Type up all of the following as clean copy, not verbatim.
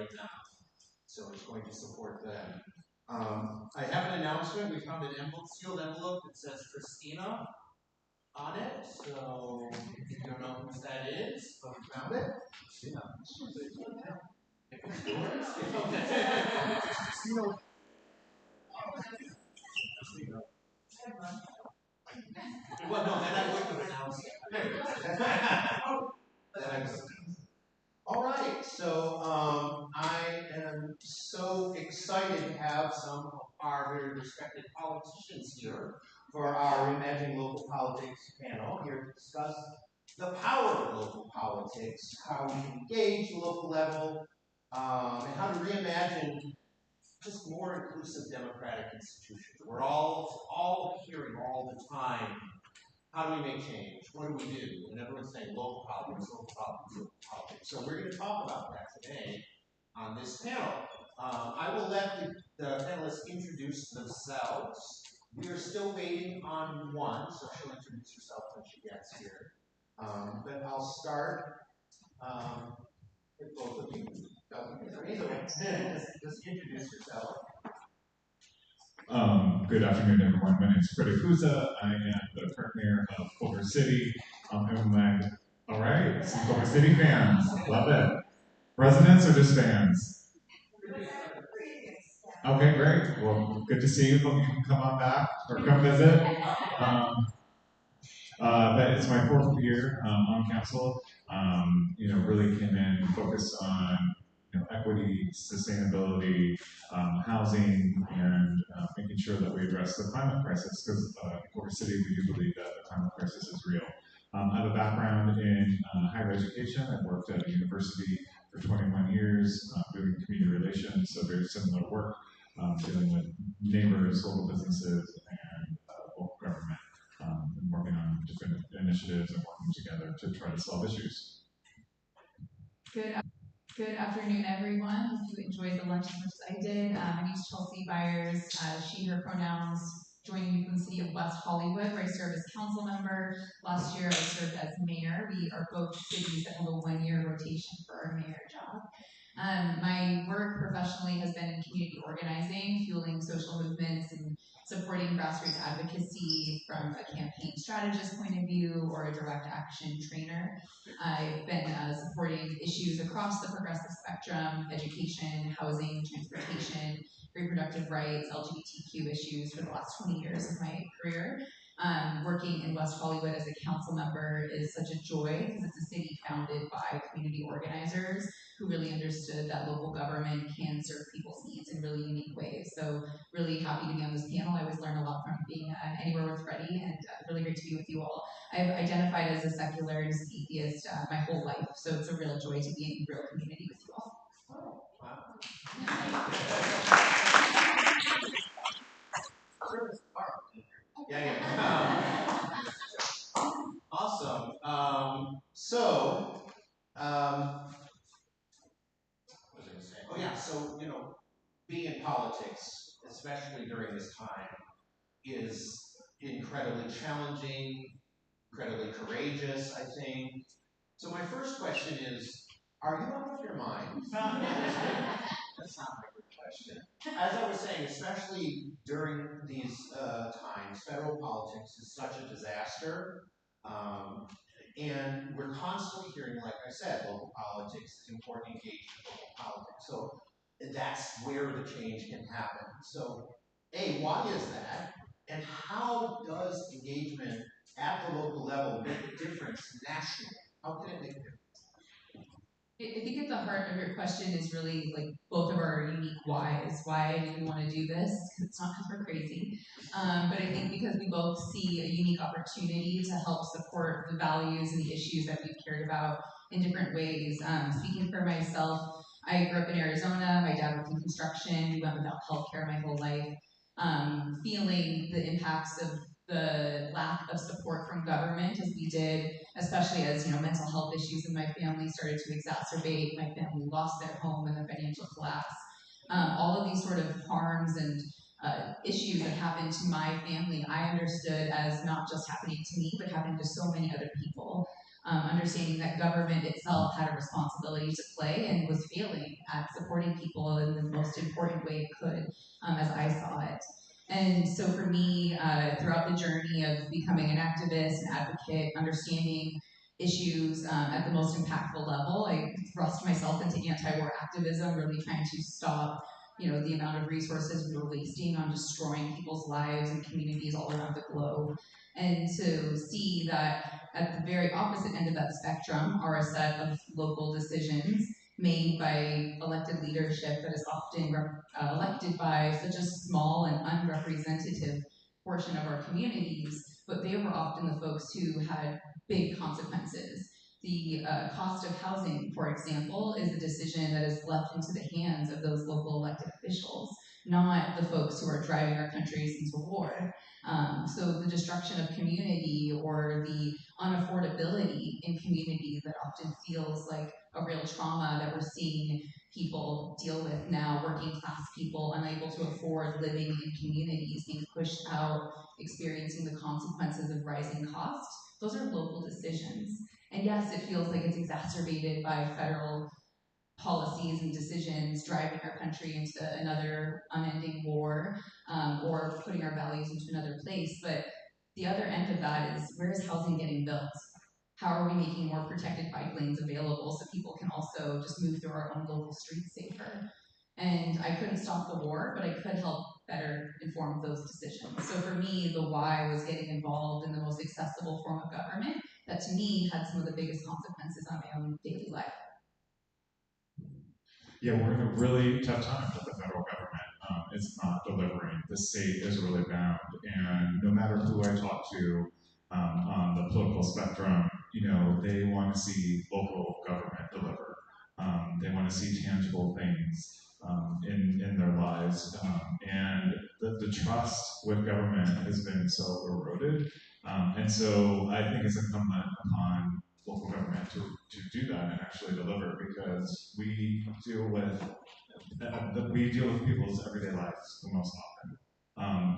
right now. So it's going to support them. I have an announcement. We found an sealed envelope that says Christina on it. So if you don't know who that is, but we found it. Christina. If it's yours. Christina. Well, no, then I wouldn't have announced it. All right, so I am so excited to have some of our very respected politicians here for our Reimagining Local Politics panel here to discuss the power of local politics, how we engage the local level, and how to reimagine just more inclusive democratic institutions. We're all hearing all the time, how do we make change? What do we do? And everyone's saying local politics, local politics, local politics. So we're going to talk about that today on this panel. I will let the panelists introduce themselves. We are still waiting on one, so she'll introduce herself when she gets here. But I'll start with both of you. Just introduce yourself. Good afternoon, everyone. My name is Freddie Kuza. I am the current mayor of Culver City. All right, some Culver City fans. Love it. Residents or just fans? Okay, great. Well, good to see you. Hope you can come on back or come visit. But it's my fourth year on council. Really came in focused on equity, sustainability, housing, and making sure that we address the climate crisis, because in Culver City we do believe that the climate crisis is real. I have a background in higher education. I've worked at a university for 21 years doing community relations, so very similar work, dealing with neighbors, local businesses, and local government, and working on different initiatives and working together to try to solve issues. Good afternoon, everyone. Hope you enjoyed the lunch as much as I did. My name is Chelsea Byers, she, her pronouns, joining me from the city of West Hollywood, where I serve as council member. Last year, I served as mayor. We are both cities that have a one-year rotation for our mayor job. My work professionally has been in community organizing, fueling social movements, and supporting grassroots advocacy from a campaign strategist point of view or a direct action trainer. I've been supporting issues across the progressive spectrum: education, housing, transportation, reproductive rights, LGBTQ issues for the last 20 years of my career. Working in West Hollywood as a council member is such a joy because it's a city founded by community organizers who really understood that local government can serve people's needs in really unique ways. So really happy to be on this panel. I always learn a lot from being anywhere with Freddie, and really great to be with you all. I've identified as a secular and atheist my whole life, so it's a real joy to be in real community with you all. Oh, wow. Awesome. What was I going to say? Oh yeah, so being in politics, especially during this time, is incredibly challenging, incredibly courageous, I think. So my first question is, are you out of your mind? That's not my good question. As I was saying, especially during these times, federal politics is such a disaster. And we're constantly hearing, like I said, local politics is important, engagement in local politics. So that's where the change can happen. So, A, why is that? And how does engagement at the local level make a difference nationally? How can it make a difference? I think at the heart of your question is really like both of our unique whys. Why do we want to do this? It's not because we're crazy, but I think because we both see a unique opportunity to help support the values and the issues that we've cared about in different ways. Speaking for myself, I grew up in Arizona. My dad worked in construction. We went without healthcare my whole life. Feeling the impacts of the lack of support from government as we did, especially as mental health issues in my family started to exacerbate. My family lost their home in the financial collapse. All of these sort of harms and issues that happened to my family, I understood as not just happening to me, but happening to so many other people. understanding that government itself had a responsibility to play and was failing at supporting people in the most important way it could, as I saw it. And so for me, throughout the journey of becoming an activist, an advocate, understanding issues at the most impactful level, I thrust myself into anti-war activism, really trying to stop, the amount of resources we were wasting on destroying people's lives and communities all around the globe. And to see that at the very opposite end of that spectrum are a set of local decisions made by elected leadership that is often elected by such a small and unrepresentative portion of our communities, but they were often the folks who had big consequences. The cost of housing, for example, is a decision that is left into the hands of those local elected officials, not the folks who are driving our countries into war. So the destruction of community or the unaffordability in communities that often feels like a real trauma that we're seeing people deal with now, working class people unable to afford living in communities, being pushed out, experiencing the consequences of rising costs. Those are local decisions. And yes, it feels like it's exacerbated by federal policies and decisions driving our country into another unending war, or putting our values into another place. But the other end of that is, where is housing getting built? How are we making more protected bike lanes available so people can also just move through our own local streets safer? And I couldn't stop the war, but I could help better inform those decisions. So for me, the why was getting involved in the most accessible form of government that to me had some of the biggest consequences on my own daily life. Yeah, we're in a really tough time with the federal government. It's not delivering. The state is really bound, and no matter who I talk to on the political spectrum, they want to see local government deliver. They want to see tangible things in their lives, and the trust with government has been so eroded. And so I think it's incumbent upon local government to do that and actually deliver, because we deal with people's everyday lives the most often.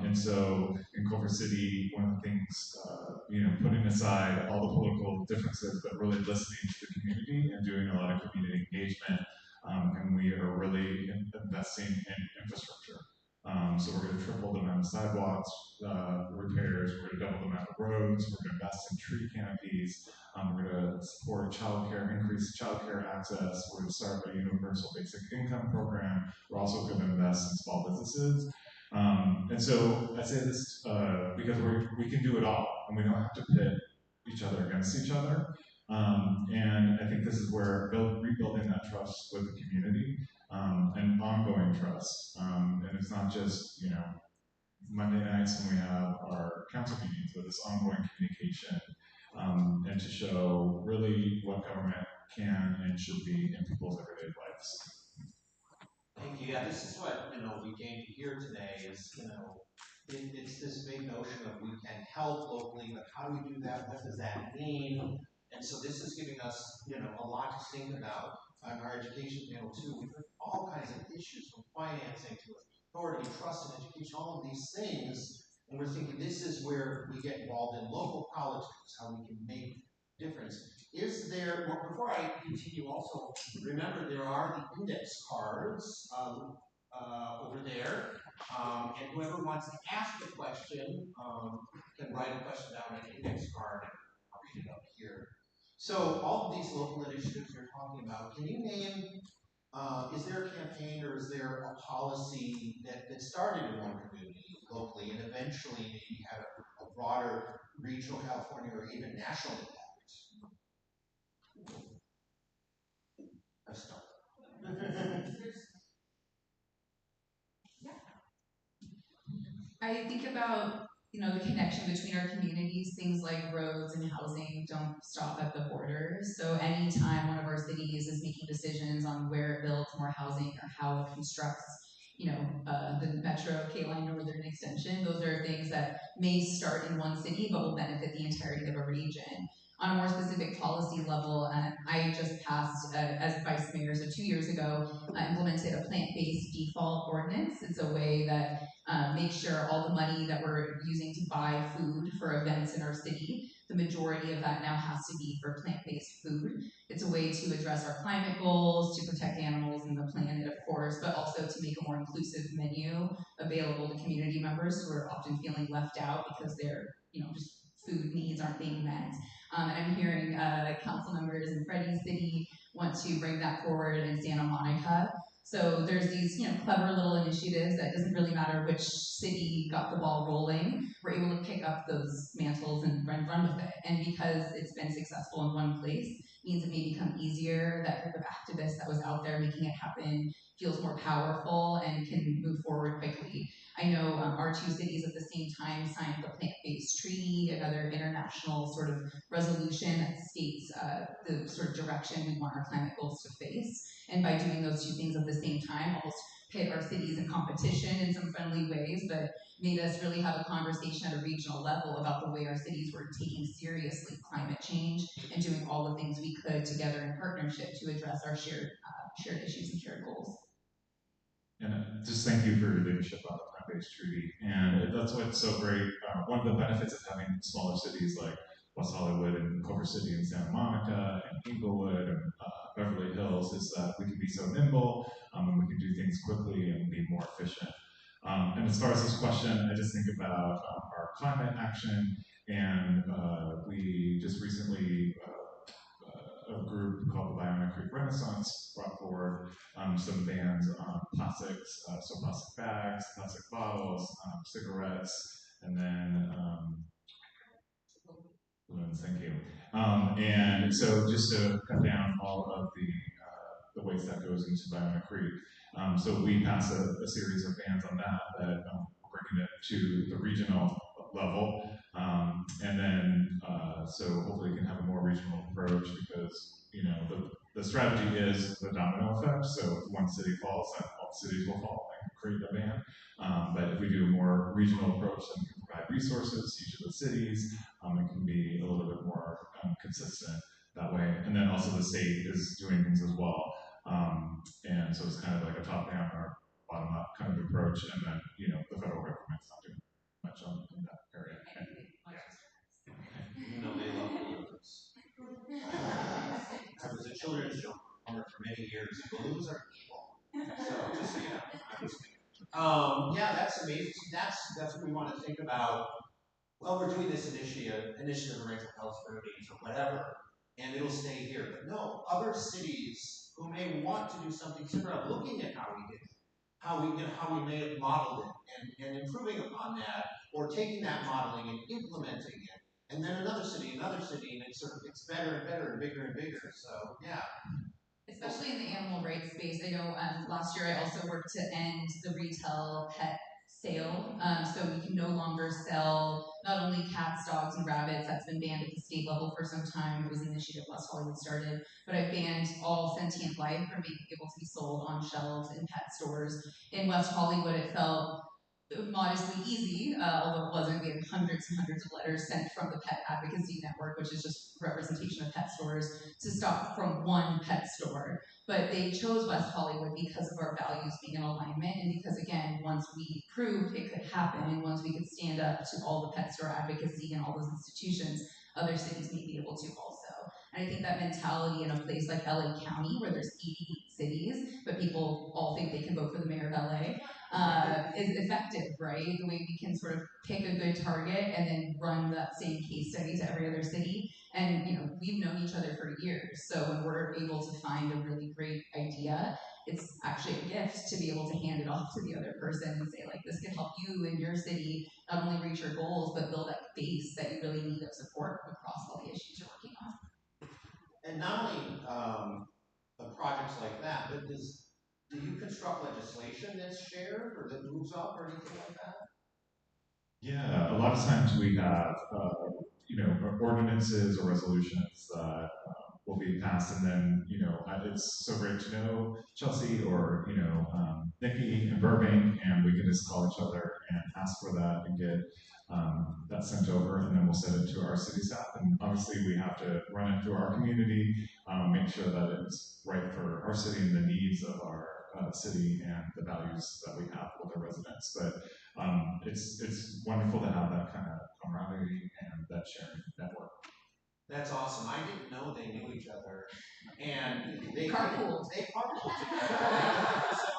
And so in Culver City, one of the things, putting aside all the political differences, but really listening to the community and doing a lot of community engagement, and we are really investing in infrastructure. So we're going to triple the amount of sidewalks repairs. We're going to double the amount of roads. We're going to invest in tree canopies. We're going to support childcare, increase childcare access. We're going to start a universal basic income program. We're also going to invest in small businesses. And so I say this because we can do it all, and we don't have to pit each other against each other. And I think this is where rebuilding that trust with the community, and ongoing trust. And it's not just, Monday nights when we have our council meetings, but this ongoing communication, and to show really what government can and should be in people's everyday lives. Thank you. Yeah, this is what we came to hear today. Is it's this big notion of we can help locally, but how do we do that? What does that mean? And so this is giving us a lot to think about on our education panel too. We've heard all kinds of issues from financing to authority, trust, and education. All of these things. And we're thinking this is where we get involved in local politics, how we can make a difference. Is there, well, before I continue also, remember there are the index cards over there. And whoever wants to ask a question can write a question down on an index card, and I'll read it up here. So all of these local initiatives you're talking about, can you name, is there a campaign or is there a policy that started in one community locally and eventually maybe had a broader regional California or even national impact? Let's start. I think about the connection between our communities. Things like roads and housing don't stop at the borders. So anytime one of our cities is making decisions on where it builds more housing or how it constructs, the Metro K-Line Northern Extension, those are things that may start in one city but will benefit the entirety of a region. On a more specific policy level, I just passed, as vice mayor, so 2 years ago, implemented a plant-based default ordinance. It's a way that makes sure all the money that we're using to buy food for events in our city the majority of that now has to be for plant-based food. It's a way to address our climate goals, to protect animals and the planet, of course, but also to make a more inclusive menu available to community members who are often feeling left out because their, just food needs aren't being met. And I'm hearing council members in Freddie City want to bring that forward in Santa Monica. So there's these, clever little initiatives that doesn't really matter which city got the ball rolling. We're able to pick up those mantles and run with it. And because it's been successful in one place, means it may become easier. That group of activists that was out there making it happen feels more powerful and can move forward quickly. I know our two cities at the same time signed the Plant-Based Treaty, another international sort of resolution that states the sort of direction we want our climate goals to face. And by doing those two things at the same time, almost pit our cities in competition in some friendly ways, but made us really have a conversation at a regional level about the way our cities were taking seriously climate change and doing all the things we could together in partnership to address our shared issues and shared goals. And just thank you for your leadership on the plant-based treaty. And that's what's so great. One of the benefits of having smaller cities like West Hollywood and Culver City and Santa Monica and Inglewood and Beverly Hills is that we can be so nimble and we can do things quickly and be more efficient. And as far as this question, I just think about our climate action, and we just recently a group called the Bionic Creek Renaissance brought forward some bans on plastics, so plastic bags, plastic bottles, cigarettes, and then balloons. Thank you. And so just to cut down all of the waste that goes into Bionic Creek, so we passed a series of bans on that we're bringing it to the regional level, and then so hopefully we can have a more regional approach because the strategy is the domino effect. So if one city falls, then all cities will fall and create a ban. But if we do a more regional approach, then we can provide resources to each of the cities. It can be a little bit more consistent that way. And then also the state is doing things as well. And so it's kind of like a top-down or bottom-up kind of approach. And then the federal government's not doing much in that area. They love balloons. I was a children's show owner for many years. Balloons are evil. So just so you know, I'm just kidding. Yeah, that's amazing. That's what we want to think about. Well, we're doing this initiative of rental health for days or whatever, and it'll stay here. But no, other cities who may want to do something similar are looking at how we did it, how we may have modeled it, and improving upon that, or taking that modeling and implementing it. And then another city, and it's better and better and bigger and bigger. So yeah. Especially in the animal rights space. I know last year I also worked to end the retail pet sale, so we can no longer sell not only cats, dogs, and rabbits. That's been banned at the state level for some time. It was an initiative West Hollywood started, but I banned all sentient life from being able to be sold on shelves in pet stores. In West Hollywood, it felt modestly easy, although it wasn't. We had hundreds and hundreds of letters sent from the Pet Advocacy Network, which is just representation of pet stores, to stop from one pet store. But they chose West Hollywood because of our values being in alignment, and because, again, once we proved it could happen, and once we could stand up to all the pet store advocacy and all those institutions, other cities may be able to also. And I think that mentality in a place like LA County, where there's 88 cities, but people all think they can vote for the mayor of LA, is effective, right? The way we can sort of pick a good target and then run that same case study to every other city. And we've known each other for years, so when we're able to find a really great idea, it's actually a gift to be able to hand it off to the other person and say, like, this can help you in your city not only reach your goals, but build that base that you really need of support across all the issues you're working on. And not only projects like that, but do you construct legislation that's shared or that moves up or anything like that? Yeah, a lot of times we have ordinances or resolutions that will be passed, and then it's so great to know Chelsea or Nikki in Burbank, and we can just call each other and ask for that and get that sent over, and then we'll send it to our city staff. And obviously, we have to run it through our community, make sure that it's right for our city and the needs of our city and the values that we have with our residents. But it's wonderful to have that kind of camaraderie and that sharing network. That's awesome. I didn't know they knew each other, and they Carpool. They carpool together. So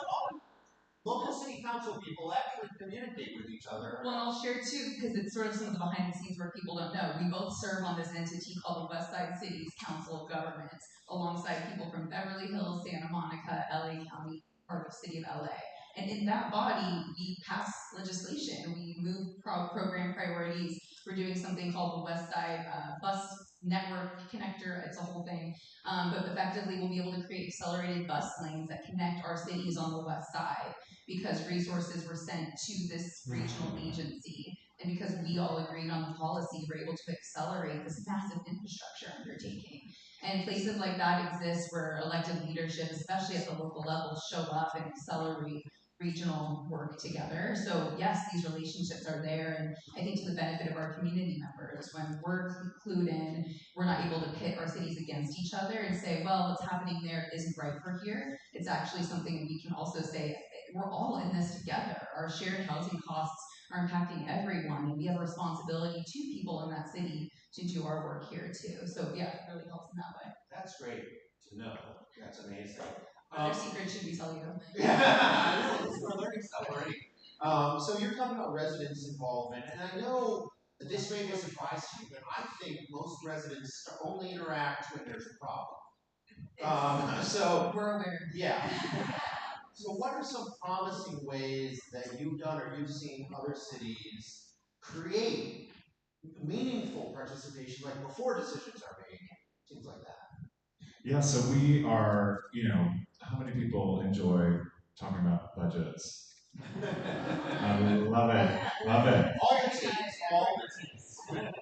local city council people actually communicate with each other. Well, and I'll share too, because it's sort of some of the behind the scenes where people don't know. We both serve on this entity called the West Side Cities Council of Governments, alongside people from Beverly Hills, Santa Monica, LA County, part of the city of LA. And in that body, we pass legislation. We move program priorities. We're doing something called the West Side Bus Network Connector. It's a whole thing. But effectively, we'll be able to create accelerated bus lanes that connect our cities on the west side because resources were sent to this regional agency. And because we all agreed on the policy, we're able to accelerate this massive infrastructure undertaking. And places like that exist where elected leadership, especially at the local level, show up and accelerate regional work together. So yes, these relationships are there, and I think to the benefit of our community members, when we're clued in, we're not able to pit our cities against each other and say, well, what's happening there isn't right for here. It's actually something that we can also say, we're all in this together. Our shared housing costs are impacting everyone, and we have a responsibility to people in that city to do our work here too. So yeah, it really helps in that way. That's great to know. That's amazing. Other secrets should we tell you? Yeah, we're learning stuff already. So you're talking about residents' involvement, and I know that this may be a surprise to you, but I think most residents only interact when there's a problem. So we're aware. Yeah. So what are some promising ways that you've done or you've seen other cities create meaningful participation, like before decisions are made, things like that? Yeah, so we are, how many people enjoy talking about budgets? I love it, love it. All the teams, all the teams.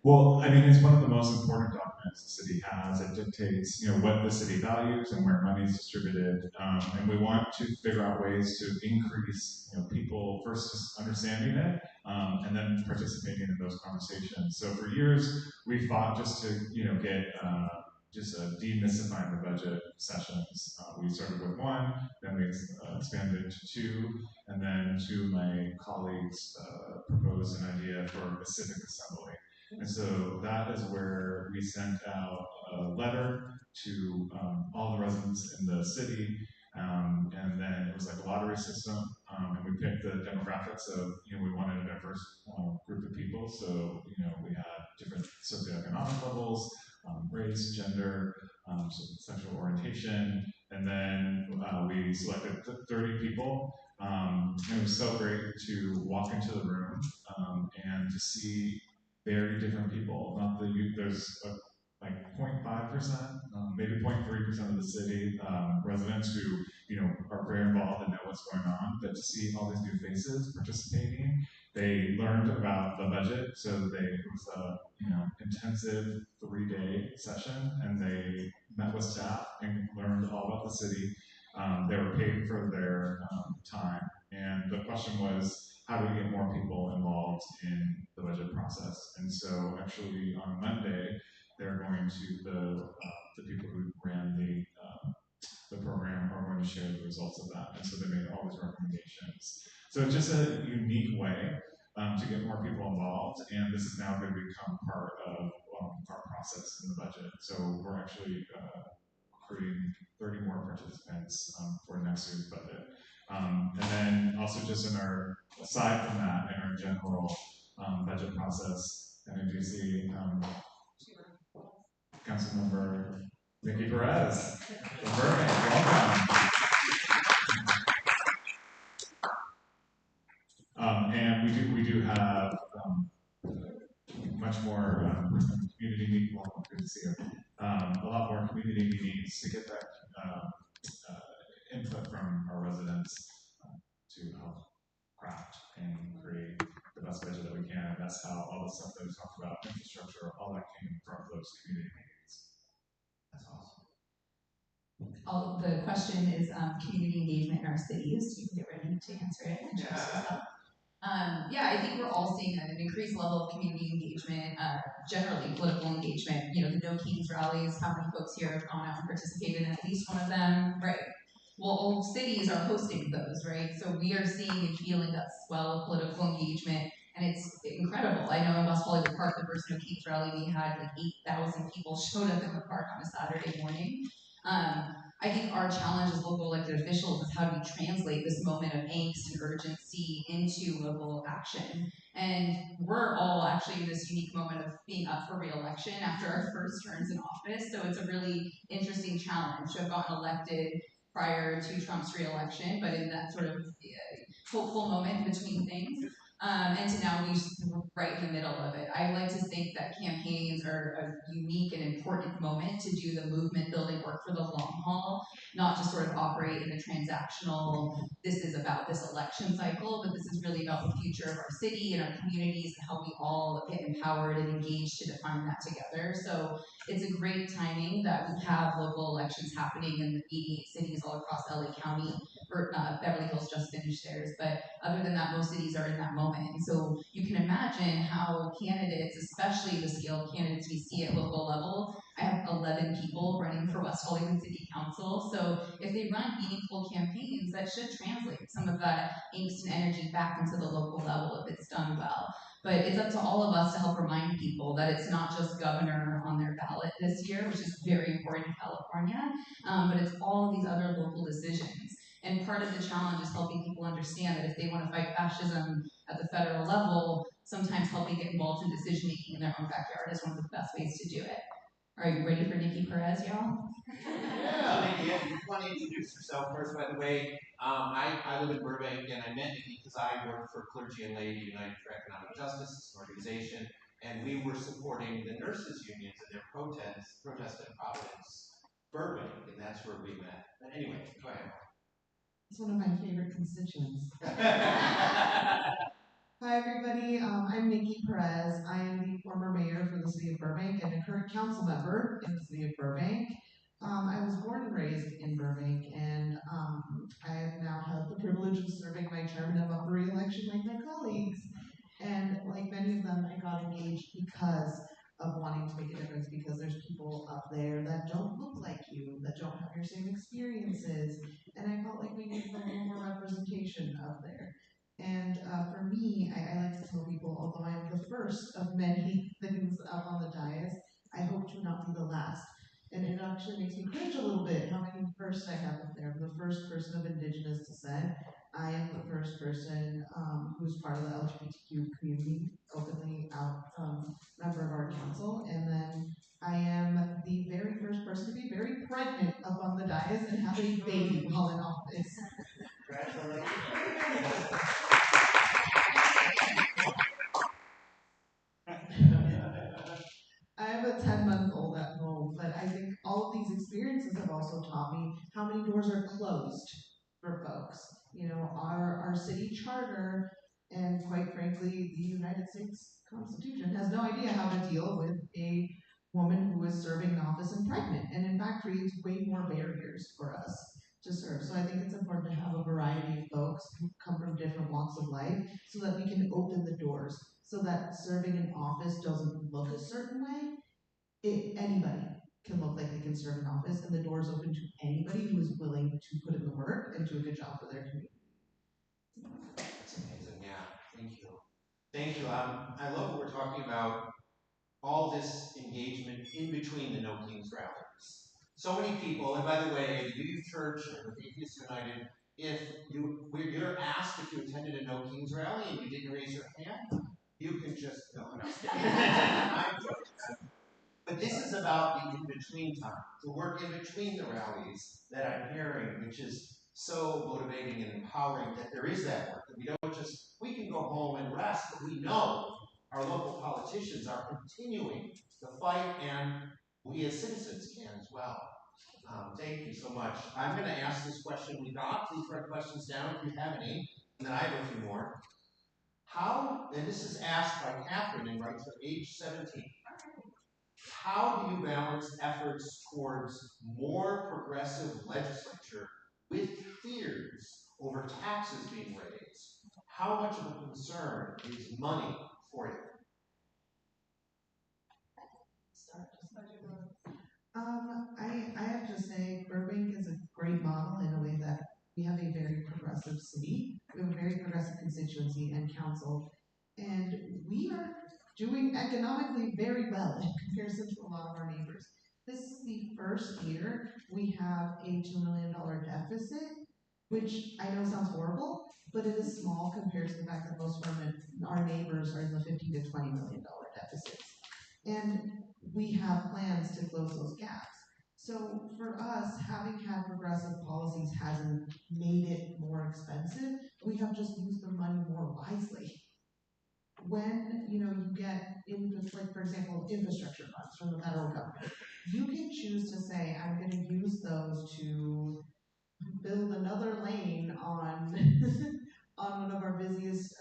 Well, I mean, it's one of the most important documents the city has. It dictates, what the city values and where money is distributed. And we want to figure out ways to increase, people first just understanding it and then participating in those conversations. So for years, we fought just to, get just demystifying the budget sessions. We started with one, then we expanded to two, and then two of my colleagues proposed an idea for a civic assembly. And so that is where we sent out a letter to all the residents in the city, and then it was like a lottery system, and we picked the demographics of, we wanted a diverse group of people, so, we had different socioeconomic levels, race, gender, sexual orientation, and then we selected 30 people, and it was so great to walk into the room and to see very different people. Not the there's like 0.5%, maybe 0.3% of the city residents who are very involved and know what's going on. But to see all these new faces participating, they learned about the budget. So it was a intensive 3-day session, and they met with staff and learned all about the city. They were paid for their time, and the question was, how do we get more people involved in the budget process? And so actually on Monday, they're going to, the people who ran the program are going to share the results of that. And so they made all these recommendations. So it's just a unique way to get more people involved. And this is now going to become part of our process in the budget. So we're actually recruiting 30 more participants for next year's budget. And then also just aside from that, in our general budget process, and I do see Councilmember Nikki Perez from Burbank. Welcome. And we do have much more community meetings. Well, good to see you. A lot more community meetings to get that input from our residents to help craft and create the best budget that we can. And that's how all the stuff that we talked about, infrastructure, all that came from those community meetings. That's awesome. The question is community engagement in our cities. You can get ready to answer it. Yeah, I think we're all seeing an increased level of community engagement, generally political engagement. The No Kings rallies, how many folks here have gone out and participated in at least one of them? Right. Well, all cities are hosting those, right? So we are seeing and feeling that swell of political engagement and it's incredible. I know in West Hollywood Park, the first No Kings rally, we had like 8,000 people showed up in the park on a Saturday morning. I think our challenge as local elected officials is how do we translate this moment of angst and urgency into local action. And we're all actually in this unique moment of being up for re-election after our first terms in office. So it's a really interesting challenge to have gotten elected prior to Trump's re-election, but in that sort of hopeful moment between things. And to now be right in the middle of it. I like to think that campaigns are a unique and important moment to do the movement building work for the long haul, not just sort of operate in a transactional, this is about this election cycle, but this is really about the future of our city and our communities and how we all get empowered and engaged to define that together. So it's a great timing that we have local elections happening in the 88 cities all across LA County, or Beverly Hills just finished theirs, but other than that, most cities are in that moment. And so you can imagine how candidates, especially the scale of candidates we see at local level, I have 11 people running for West Hollywood City Council. So if they run meaningful campaigns, that should translate some of that angst and energy back into the local level if it's done well. But it's up to all of us to help remind people that it's not just governor on their ballot this year, which is very important in California, but it's all of these other local decisions. And part of the challenge is helping people understand that if they want to fight fascism at the federal level, sometimes helping get involved in decision making in their own backyard is one of the best ways to do it. Are you ready for Nikki Perez, y'all? Yeah, Nikki, you want to introduce yourself first, by the way. I live in Burbank, and I met Nikki because I work for Clergy and Laity United for Economic Justice, it's an organization, and we were supporting the nurses unions in their protest in Providence, Burbank, and that's where we met. But anyway, go ahead. It's one of my favorite constituents. Hi everybody, I'm Nikki Perez. I am the former mayor for the city of Burbank and a current council member in the city of Burbank. I was born and raised in Burbank, and I have now had the privilege of serving my term and I'm up for re-election like my colleagues. And like many of them, I got engaged because of wanting to make a difference, because there's people up there that don't look like you, that don't have your same experiences, and I felt like we needed a little more representation up there. And for me, I like to tell people, although I am the first of many things up on the dais, I hope to not be the last. And it actually makes me cringe a little bit how many firsts I have up there. I'm the first person of indigenous descent. I am the first person who's part of the LGBTQ community, openly out member of our council. And then I am the very first person to be very pregnant up on the dais and have a baby while in office. Congratulations. I have a 10-month-old at home, but I think all of these experiences have also taught me how many doors are closed for folks. You know, our city charter and quite frankly, the United States Constitution has no idea how to deal with a woman who is serving office and pregnant, and in fact creates way more barriers for us to serve. So I think it's important to have a variety of folks who come from different walks of life so that we can open the doors, so that serving in office doesn't look a certain way. Anybody can look like they can serve in office, and the door is open to anybody who is willing to put in the work and do a good job for their community. That's amazing, yeah. Thank you. Thank you. I love what we're talking about, all this engagement in between the No Kings rallies. So many people, and by the way, the Youth Church and with Atheists United, if you're asked if you attended a No Kings rally and you didn't raise your hand, you can just no. I'm joking. But this is about the in-between time, the work in between the rallies that I'm hearing, which is so motivating and empowering that there is that work. That we don't just, we can go home and rest, but we know our local politicians are continuing the fight, and we as citizens can as well. Thank you so much. I'm going to ask this question. We got, please write questions down if you have any, and then I have a few more. How, and this is asked by Catherine and writes for age 17. How do you balance efforts towards more progressive legislature with fears over taxes being raised? How much of a concern is money for you? I have to say, Burbank is a great model in a way that we have a very progressive city. We have a very progressive constituency and council. And we are doing economically very well in comparison to a lot of our neighbors. This is the first year we have a $2 million deficit, which I know sounds horrible, but it is small compared to the fact that most of our neighbors are in the $15 to $20 million deficits. And we have plans to close those gaps. So for us, having had progressive policies hasn't made it more expensive. We have just used the money more wisely. When you get in, like for example, infrastructure funds from the federal government, you can choose to say, I'm going to use those to build another lane on on one of our busiest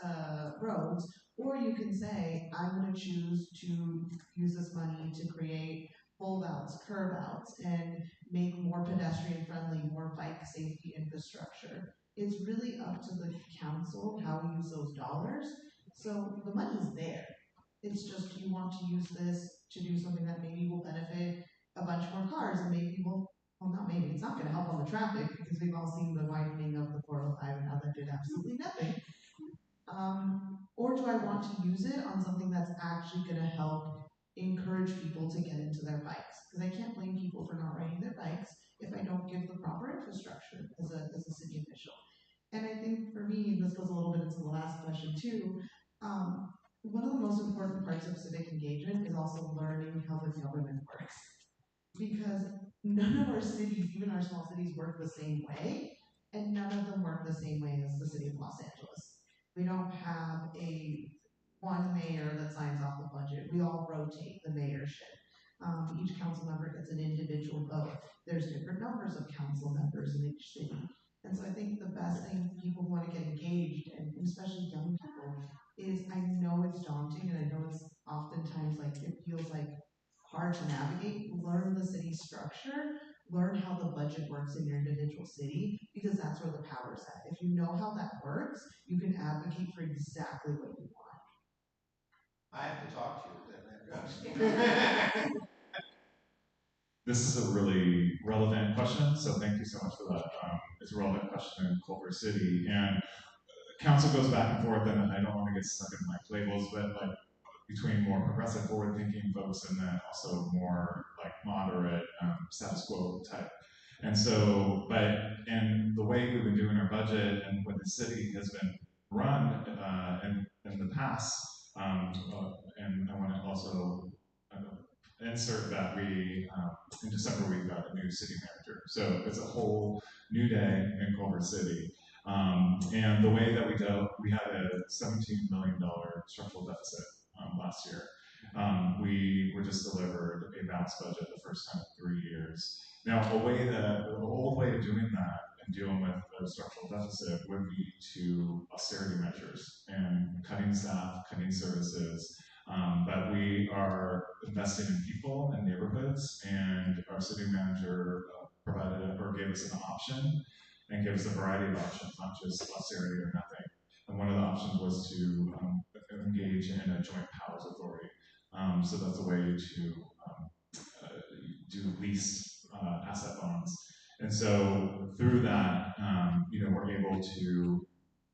roads, or you can say, I'm going to choose to use this money to create fold outs, curve outs, and make more pedestrian friendly, more bike safety infrastructure. It's really up to the council how we use those dollars. So the money's there. It's just you want to use this to do something that maybe will benefit a bunch more cars and maybe will, well, not maybe, it's not going to help on the traffic because we've all seen the widening of the 405 and how that did absolutely nothing. Or do I want to use it on something that's actually going to help encourage people to get into their bikes? Because I can't blame people for not riding their bikes if I don't give the proper infrastructure as a city official. And I think for me, and this goes a little bit into the last question too, one of the most important parts of civic engagement is also learning how the government works. Because none of our cities, even our small cities, work the same way, and none of them work the same way as the city of Los Angeles. We don't have a one mayor that signs off the budget. We all rotate the mayorship. Each council member gets an individual vote. There's different numbers of council members in each city. And so I think the best thing for people who want to get engaged, and especially young people, is I know it's daunting and I know it's oftentimes like it feels like hard to navigate. Learn the city structure, learn how the budget works in your individual city, because that's where the power's at. If you know how that works, you can advocate for exactly what you want. I have to talk to you. Is that right? This is a really relevant question, so thank you so much for that. It's a relevant question in Culver City, and council goes back and forth, and I don't want to get stuck in like labels, but like between more progressive, forward-thinking folks and then also more like moderate, status quo type. And so, and the way we've been doing our budget and when the city has been run in the past, and I want to also insert that in December we got a new city manager. So it's a whole new day in Culver City. And the way that we had a $17 million structural deficit last year. We were just delivered a balanced budget the first time in 3 years. Now, the old way of doing that and dealing with the structural deficit would be to austerity measures and cutting staff, cutting services. But we are investing in people and neighborhoods, and our city manager provided or gave us an option and gave us a variety of options, not just austerity or nothing. And one of the options was to engage in a joint powers authority. So that's a way to do leased asset bonds. And so through that, we're able to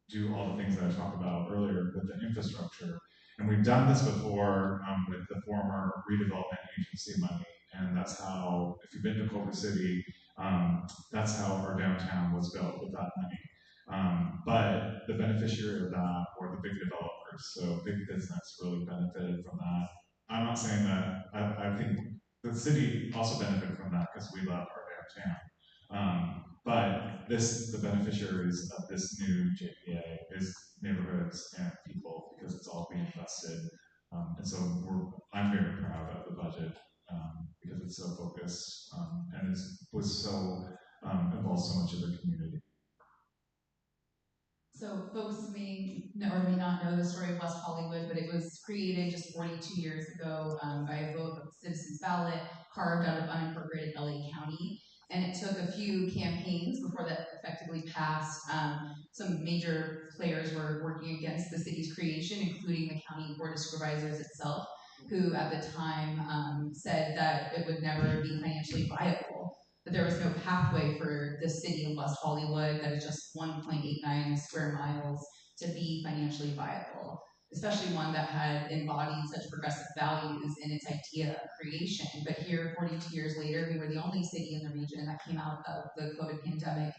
do all the things that I talked about earlier with the infrastructure. And we've done this before with the former redevelopment agency money. And that's how, if you've been to Culver City, that's how our downtown was built with that money. But the beneficiary of that were the big developers. So big business really benefited from that. I'm not saying that, I think the city also benefited from that because we love our downtown. But the beneficiaries of this new JPA is neighborhoods and people because it's all being invested. And so I'm very proud of the budget because it's so focused and was so involves so much of the community. So folks may know or may not know the story of West Hollywood, but it was created just 42 years ago by a vote of citizens ballot carved out of unincorporated LA County. And it took a few campaigns before that effectively passed. Some major players were working against the city's creation, including the County Board of Supervisors itself, who at the time said that it would never be financially viable. That there was no pathway for the city of West Hollywood, that is just 1.89 square miles, to be financially viable. especially one that had embodied such progressive values in its idea of creation. But here, 42 years later, we were the only city in the region that came out of the COVID pandemic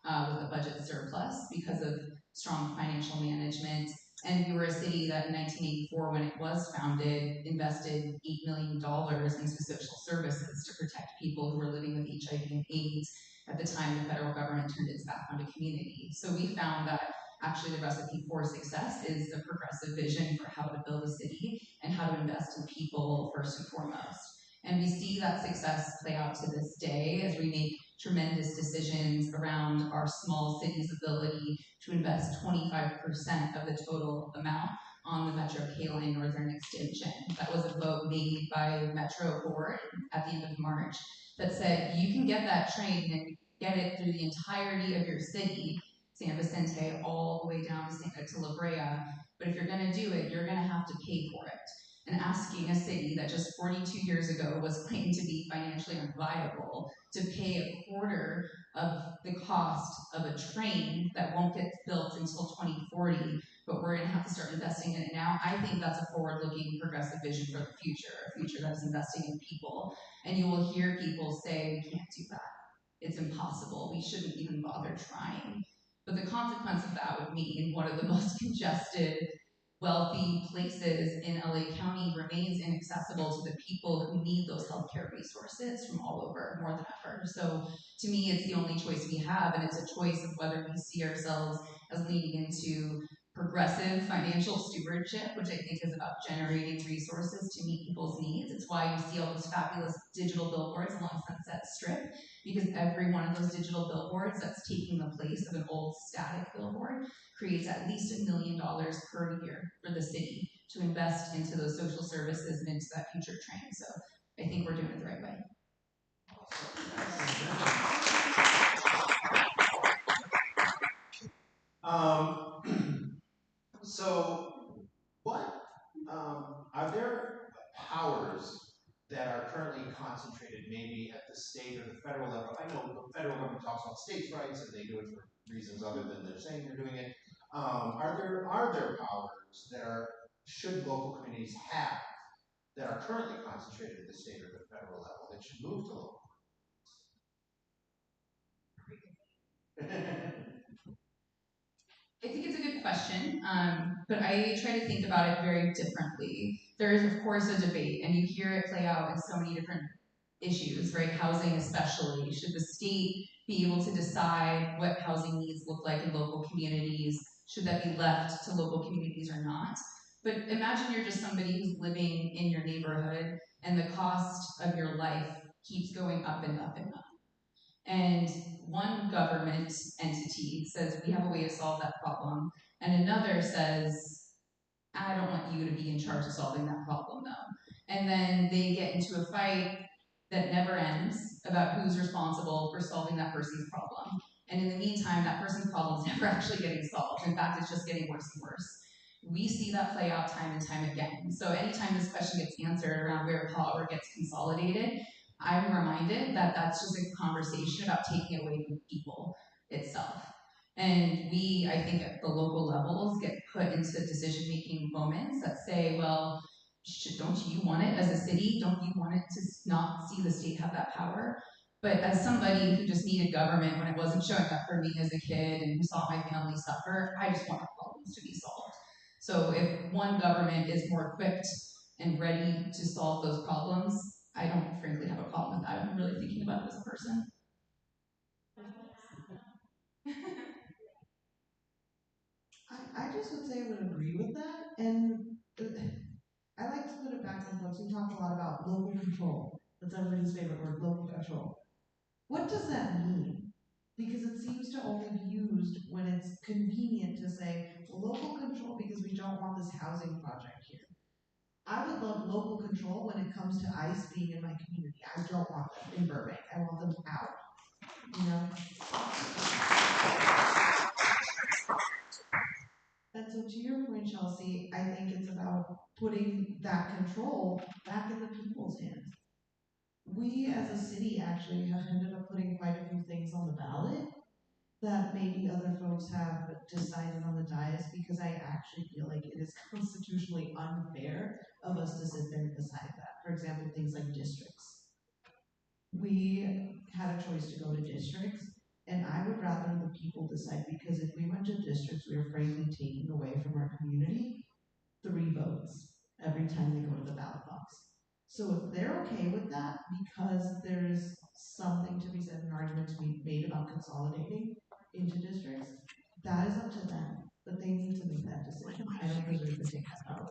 with a budget surplus because of strong financial management. And we were a city that in 1984, when it was founded, invested $8 million into social services to protect people who were living with HIV and AIDS at the time the federal government turned its back on the community. So we found that actually the recipe for success is a progressive vision for how to build a city and how to invest in people first and foremost. And we see that success play out to this day as we make tremendous decisions around our small city's ability to invest 25% of the total amount on the Metro K-Line Northern Extension. That was a vote made by Metro Board at the end of March that said you can get that train and get it through the entirety of your city, San Vicente, all the way down to La Brea. But if you're going to do it, you're going to have to pay for it. And asking a city that just 42 years ago was claimed to be financially unviable to pay a quarter of the cost of a train that won't get built until 2040, but we're going to have to start investing in it now. I think that's a forward-looking progressive vision for the future, a future that is investing in people. And you will hear people say, we can't do that. It's impossible. We shouldn't even bother trying. But the consequence of that would mean one of the most congested, wealthy places in LA County remains inaccessible to the people who need those healthcare resources from all over more than ever. So to me, it's the only choice we have, and it's a choice of whether we see ourselves as leaning into progressive financial stewardship, which I think is about generating resources to meet people's needs. It's why you see all those fabulous digital billboards along Sunset Strip, because every one of those digital billboards that's taking the place of an old static billboard creates at least $1 million per year for the city to invest into those social services and into that future train. So I think we're doing it the right way. So, what are there powers that are currently concentrated maybe at the state or the federal level? I know the federal government talks about states' rights and they do it for reasons other than they're saying they're doing it. Are there powers that should local communities have that are currently concentrated at the state or the federal level that should move to local? I think it's a good question, but I try to think about it very differently. There is, of course, a debate, and you hear it play out in so many different issues, right? Housing, especially. Should the state be able to decide what housing needs look like in local communities? Should that be left to local communities or not? But imagine you're just somebody who's living in your neighborhood, and the cost of your life keeps going up and up and up. And one government entity says, we have a way to solve that problem. And another says, I don't want you to be in charge of solving that problem, though. And then they get into a fight that never ends about who's responsible for solving that person's problem. And in the meantime, that person's problem is never actually getting solved. In fact, it's just getting worse and worse. We see that play out time and time again. So anytime this question gets answered around where power gets consolidated, I'm reminded that that's just a conversation about taking away from people itself. And we, I think, at the local levels get put into decision-making moments that say, well, don't you want it as a city? Don't you want it to not see the state have that power? But as somebody who just needed government when it wasn't showing up for me as a kid and who saw my family suffer, I just want our problems to be solved. So if one government is more equipped and ready to solve those problems, I don't frankly have a problem with that. I'm really thinking about it as a person. I just would say I would agree with that, and I like to put it back in folks. We talk a lot about local control. That's everybody's favorite word, local control. What does that mean? Because it seems to only be used when it's convenient to say local control because we don't want this housing project here. I would love local control when it comes to ICE being in my community. I don't want them in Burbank. I want them out. You know? And so to your point, Chelsea, I think it's about putting that control back in the people's hands. We as a city actually have ended up putting quite a few things on the ballot that maybe other folks have decided on the dais, because I actually feel like it is constitutionally unfair of us to sit there and decide that. For example, things like districts. We had a choice to go to districts, and I would rather the people decide, because if we went to districts, we are frankly taking away from our community 3 votes every time they go to the ballot box. So if they're okay with that, because there's something to be said, an argument to be made about consolidating into districts, that is up to them, but they need to make that decision. I don't deserve to take that power.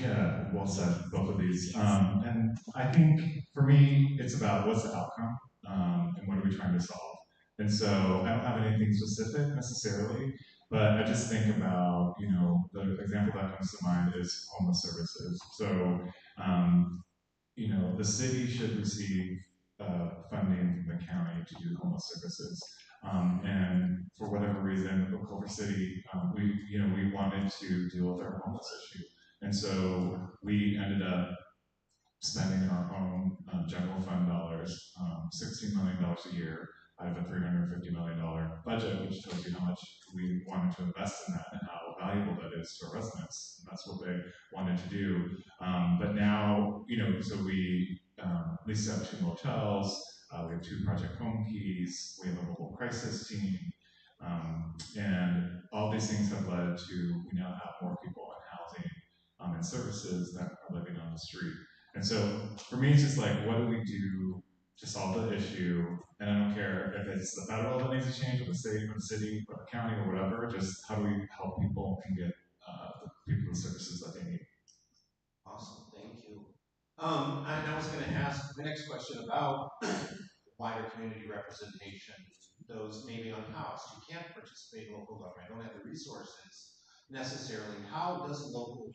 Yeah, well said, both of these. And I think for me, it's about what's the outcome and what are we trying to solve. And so I don't have anything specific necessarily, but I just think about, the example that comes to mind is homeless services. So, the city should receive funding from the county to do homeless services. And for whatever reason, Culver City, we wanted to deal with our homeless issue. And so we ended up spending our own general fund dollars, $16 million a year out of a $350 million budget, which tells you how much we wanted to invest in that and how valuable that is to our residents. And that's what they wanted to do. But now, so we leased out 2 motels, we have 2 project home keys, we have a mobile crisis team, and all these things have led to, we now have more people in housing and services that are living on the street. And so for me, it's just like, what do we do to solve the issue? And I don't care if it's the federal that needs to change, or the state, or the city, or the county, or whatever. Just how do we help people and get the people the services that they need? Awesome, thank you. And I was going to ask the next question about wider community representation. Those maybe unhoused who can't participate in local government, don't have the resources necessarily. How does local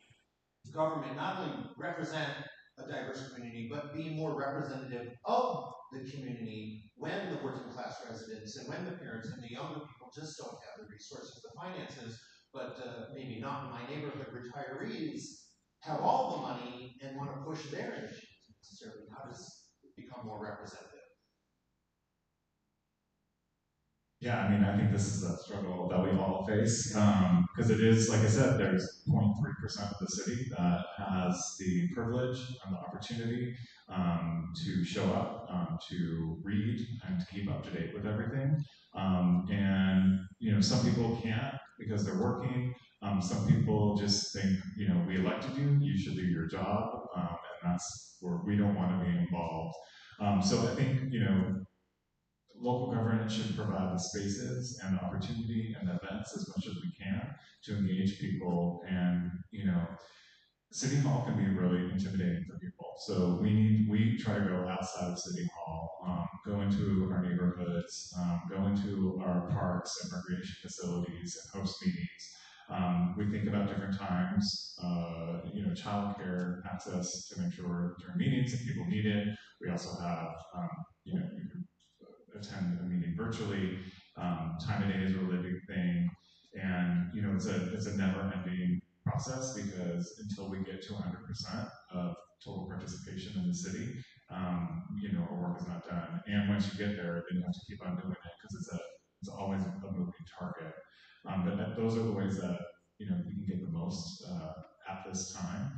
government not only represent a diverse community, but be more representative of the community when the working class residents and when the parents and the younger people just don't have the resources, the finances, but maybe not in my neighborhood retirees have all the money and want to push their initiatives necessarily. How does it become more representative? Yeah, I mean, I think this is a struggle that we all face because it is, like I said, there's 0.3% of the city that has the privilege and the opportunity to show up, to read, and to keep up to date with everything. And some people can't because they're working. Some people just think, we elected you, you should do your job, and that's where we don't want to be involved. So I think, local government should provide the spaces and the opportunity and the events as much as we can to engage people. And City Hall can be really intimidating for people. So we try to go outside of City Hall, go into our neighborhoods, go into our parks and recreation facilities and host meetings. We think about different times, childcare access to make sure during meetings if people need it. We also have, you can attend a meeting virtually. Time of day is a really big thing, and it's a never-ending process because until we get to 100% of total participation in the city, our work is not done. And once you get there, then you have to keep on doing it because it's always a moving target. But those are the ways that we can get the most at this time.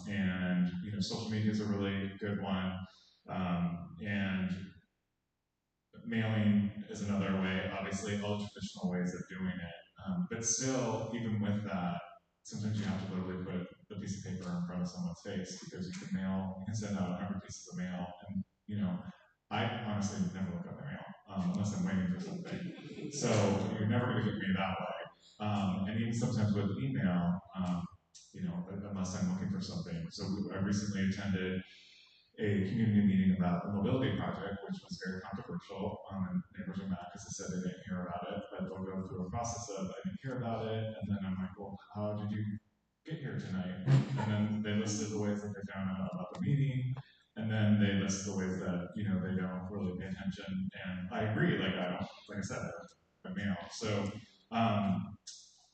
And social media is a really good one, and mailing is another way, obviously, all the traditional ways of doing it. But still, even with that, sometimes you have to literally put the piece of paper in front of someone's face because you can send out 100 pieces of mail, and I honestly never look at the mail unless I'm waiting for something. So you're never going to get me that way. And even sometimes with email, unless I'm looking for something. So I recently attended a community meeting about the mobility project, which was very controversial. And neighbors are mad because they said they didn't hear about it, but they'll go through a process of I didn't hear about it, and then I'm like, well, how did you get here tonight? And then they listed the ways that they found out about the meeting, and then they list the ways that they don't really pay attention. And I agree, like I said, I mail. So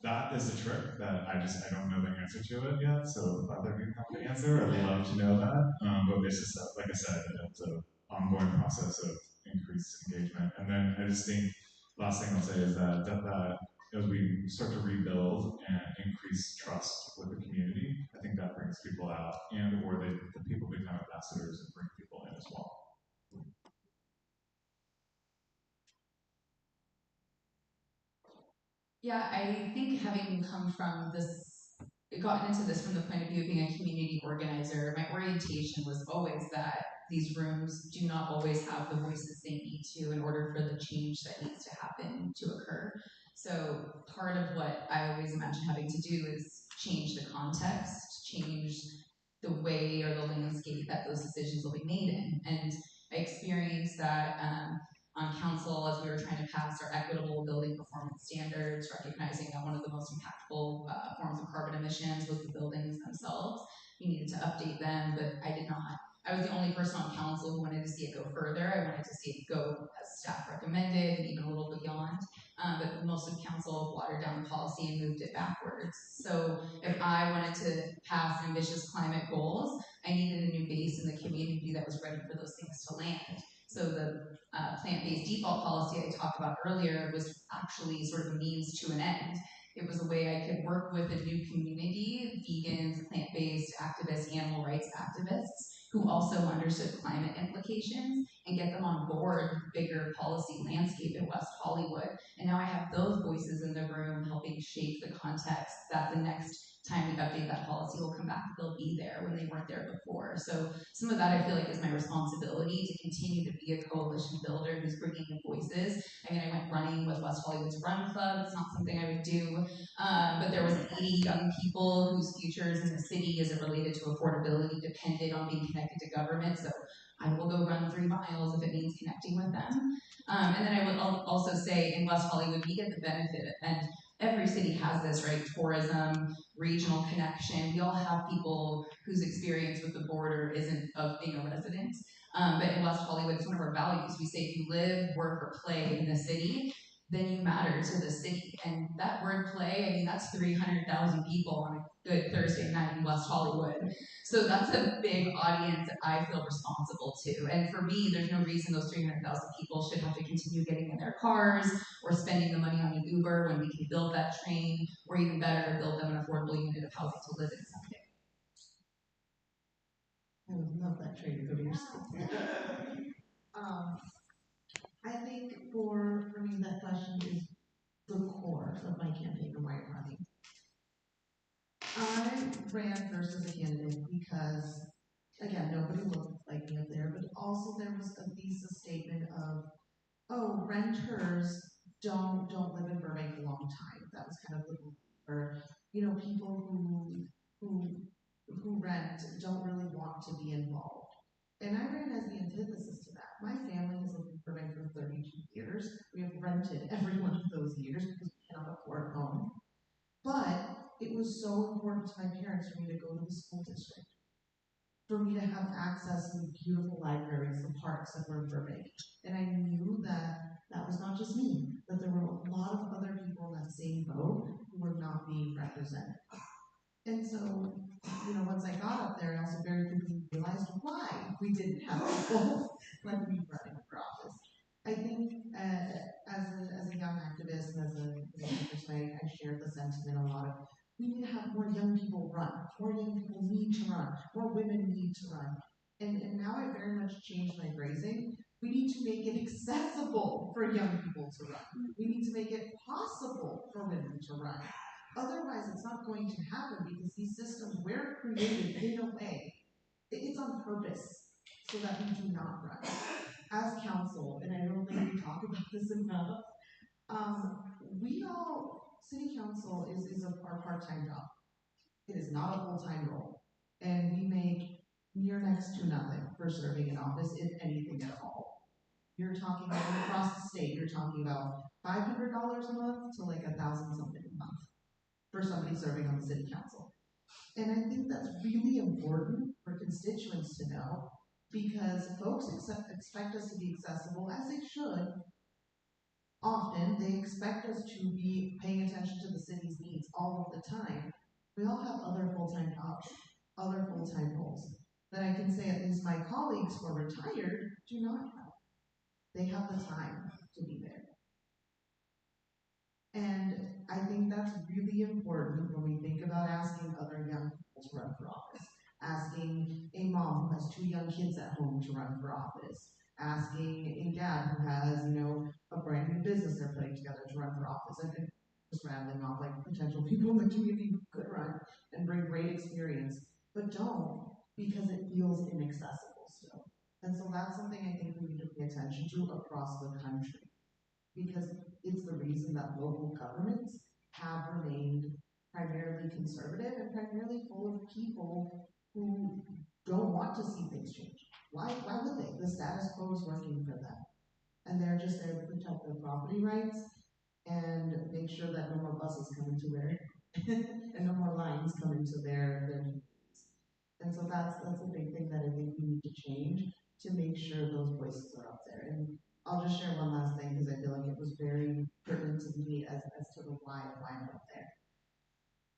that is a trick that I don't know the answer to it yet. So if other people have the answer, I'd love to know that. But it's just like I said, it's an ongoing process of increased I just think last thing I'll say is that as we start to rebuild and increase trust with the community, I think that brings people out, and or the people become ambassadors and bring people in as well. Yeah, I think having come from this, gotten into this from the point of view of being a community organizer, my orientation was always that these rooms do not always have the voices they need to in order for the change that needs to happen to occur. So part of what I always imagine having to do is change the context, change the way or the landscape that those decisions will be made in. And I experienced that on council as we were trying to pass our equitable building performance standards, recognizing that one of the most impactful forms of carbon emissions was the buildings themselves. We needed to update them, but I did not. I was the only person on council who wanted to see it go further. I wanted to see it go as staff recommended and even a little beyond. But most of council watered down the policy and moved it backwards. So if I wanted to pass ambitious climate goals, I needed a new base in the community that was ready for those things to land. So the plant-based default policy I talked about earlier was actually sort of a means to an end. It was a way I could work with a new community, vegans, plant-based activists, animal rights activists, who also understood climate implications and get them on board with the bigger policy landscape in West Hollywood. And now I have those voices in the room helping shape the context that the next time we update that policy will come back, they'll be there when they weren't there before. So some of that I feel like is my responsibility to continue to be a coalition builder who's bringing in voices. I mean, I went running with West Hollywood's Run Club. It's not something I would do, but there was 80 young people whose futures in the city as it related to affordability depended on being connected to government. So I will go run 3 miles if it means connecting with them. And then I would also say in West Hollywood, we get the benefit, and every city has this, right? Tourism, regional connection. We all have people whose experience with the border isn't of being a resident. But in West Hollywood, it's one of our values. We say if you live, work, or play in the city, then you matter to the city. And that word play, I mean, that's 300,000 people on a good Thursday night in West Hollywood. So that's a big audience that I feel responsible to. And for me, there's no reason those 300,000 people should have to continue getting in their cars or spending the money on an Uber when we can build that train, or even better, build them an affordable unit of housing to live in someday. I would love that train to go to your school. I think for me that question is the core of my campaign and why I'm running. I ran first as a candidate because, again, nobody looked like me up there, but also there was a thesis statement of, oh, renters don't live in Burbank a long time. That was kind of the, or people who rent don't really want to be involved. And I ran as the antithesis to that. My family has lived in Burbank for 32 years. We have rented every one of those years because we cannot afford a home. But it was so important to my parents for me to go to the school district, for me to have access to the beautiful libraries, the parks that were in Burbank. And I knew that that was not just me, that there were a lot of other people in that same boat who were not being represented. And so, once I got up there, I also very quickly realized why we didn't have people like me running for office. I think as a young activist and as a person, I shared the sentiment a lot of, we need to have more young people run, more young people need to run, more women need to run. And now I very much changed my phrasing. We need to make it accessible for young people to run. We need to make it possible for women to run. Otherwise, it's not going to happen because these systems were created in a way, it's on purpose so that we do not run. As council, and I don't think we talk about this enough, city council is our part-time job. It is not a full-time role. And we make near next to nothing for serving in office, if anything at all. You're talking about across the state, you're talking about $500 a month to like $1,000 something a month for somebody serving on the city council. And I think that's really important for constituents to know, because folks expect us to be accessible, as they should. Often, they expect us to be paying attention to the city's needs all of the time. We all have other full-time jobs, other full-time roles that I can say at least my colleagues who are retired do not have. They have the time to be there. I think that's really important when we think about asking other young people to run for office, asking a mom who has two young kids at home to run for office, asking a dad who has, a brand new business they're putting together to run for office. I think just rattling off like potential people in the community who could run and bring great experience, but don't because it feels inaccessible still. And so that's something I think we need to pay attention to across the country because it's the reason that local governments have remained primarily conservative and primarily full of people who don't want to see things change. Why would they? The status quo is working for them. And they're just there to protect their property rights and make sure that no more buses come into their and no more lines come into their and so that's a big thing that I think we need to change to make sure those voices are up there. And I'll just share one last thing because I feel like it was very pertinent to me as to the why of why I'm up there.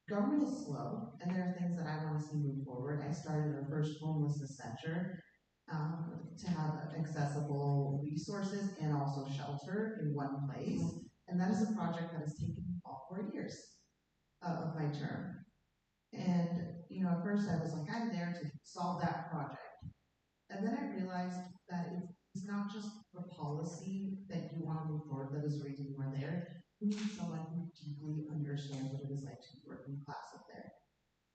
Government is slow, and there are things that I want to see move forward. I started our first homelessness center to have accessible resources and also shelter in one place. And that is a project that has taken all 4 years of my term. And, at first I was like, I'm there to solve that project. And then I realized that it's not just the policy that you want to move forward that is the reason you are there. You need someone who deeply understands what it is like to be working class up there.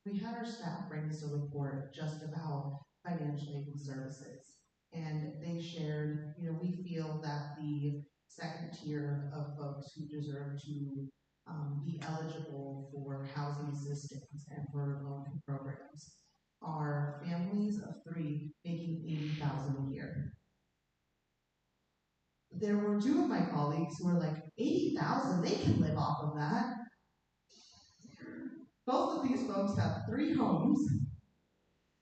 We had our staff bring us a report just about financial aid and services. And they shared, we feel that the second tier of folks who deserve to be eligible for housing assistance and for loan programs are families of 3 making $80,000 a year. There were 2 of my colleagues who were like, 80,000, they can live off of that. Both of these folks have 3 homes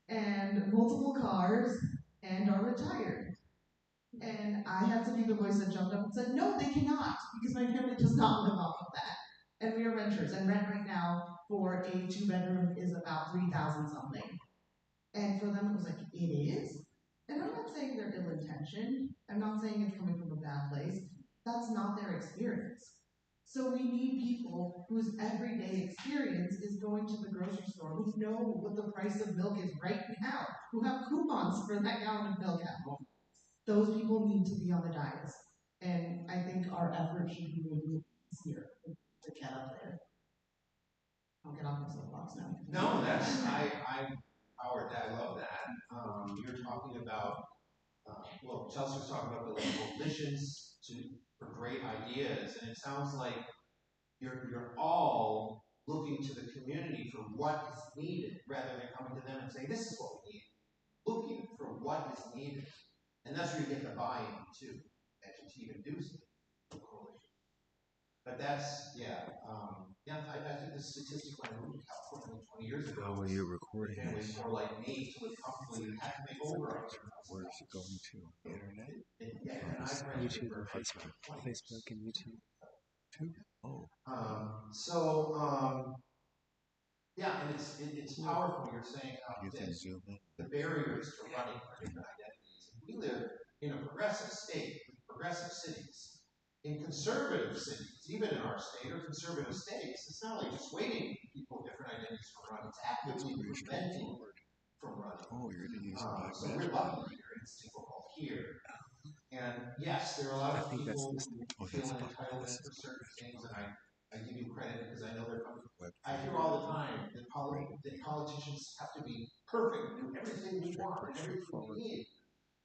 and multiple cars and are retired. And I had to be the voice that jumped up and said, no, they cannot, because my family does not live off of that. And we are renters, and rent right now for a 2-bedroom is about $3,000 something. And for them, it was like, it is? And I'm not saying they're ill-intentioned. I'm not saying it's coming from a bad place. That's not their experience. So we need people whose everyday experience is going to the grocery store, who know what the price of milk is right now, who have coupons for that gallon of milk at home. Those people need to be on the dais. And I think our effort should be maybe easier to get up there. I'll get off my soapbox now. No, Howard, I love that. You're talking about, Chelsea's talking about building coalitions for great ideas, and it sounds like you're all looking to the community for what is needed rather than coming to them and saying, this is what we need. Looking for what is needed. And that's where you get the buy-in too, and to even do some coalition. But that's, I think the statistic when I moved to California 20 years ago. How are you recording families this? more like me to live comfortably had to make over Where is it going to? The internet? and It's I've rented YouTube for or Facebook? Facebook and YouTube. Oh. And it's powerful. You're saying You can zoom in. the barriers to running for different identities. We live in a progressive state with progressive cities. In conservative cities, even in our state or conservative states, it's not like just waiting for people with different identities from running. It's actively preventing from running. Oh, you're going to use So we're lucky here. It's difficult here. And yes, there are a lot of people who feel an entitlement for certain things, and I give you credit because I know they're coming. I hear all the time that politicians have to be perfect, do everything we want, everything we need,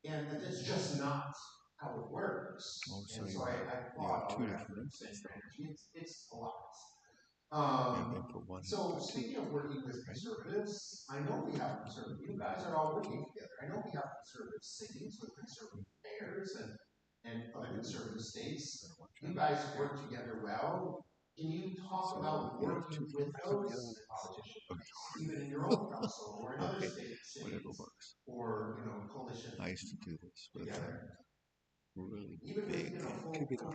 and that it's just not how it works. And so I applaud all your efforts and energy. It's a lot. So speaking of working with conservatives, I know we have conservative. You guys are all working together. I know we have conservative cities with conservative mayors and other conservative states. You guys work together well. Can you talk about working with those politicians, even in your own council or in other cities, or coalition? I used to do this with really even big, too big of a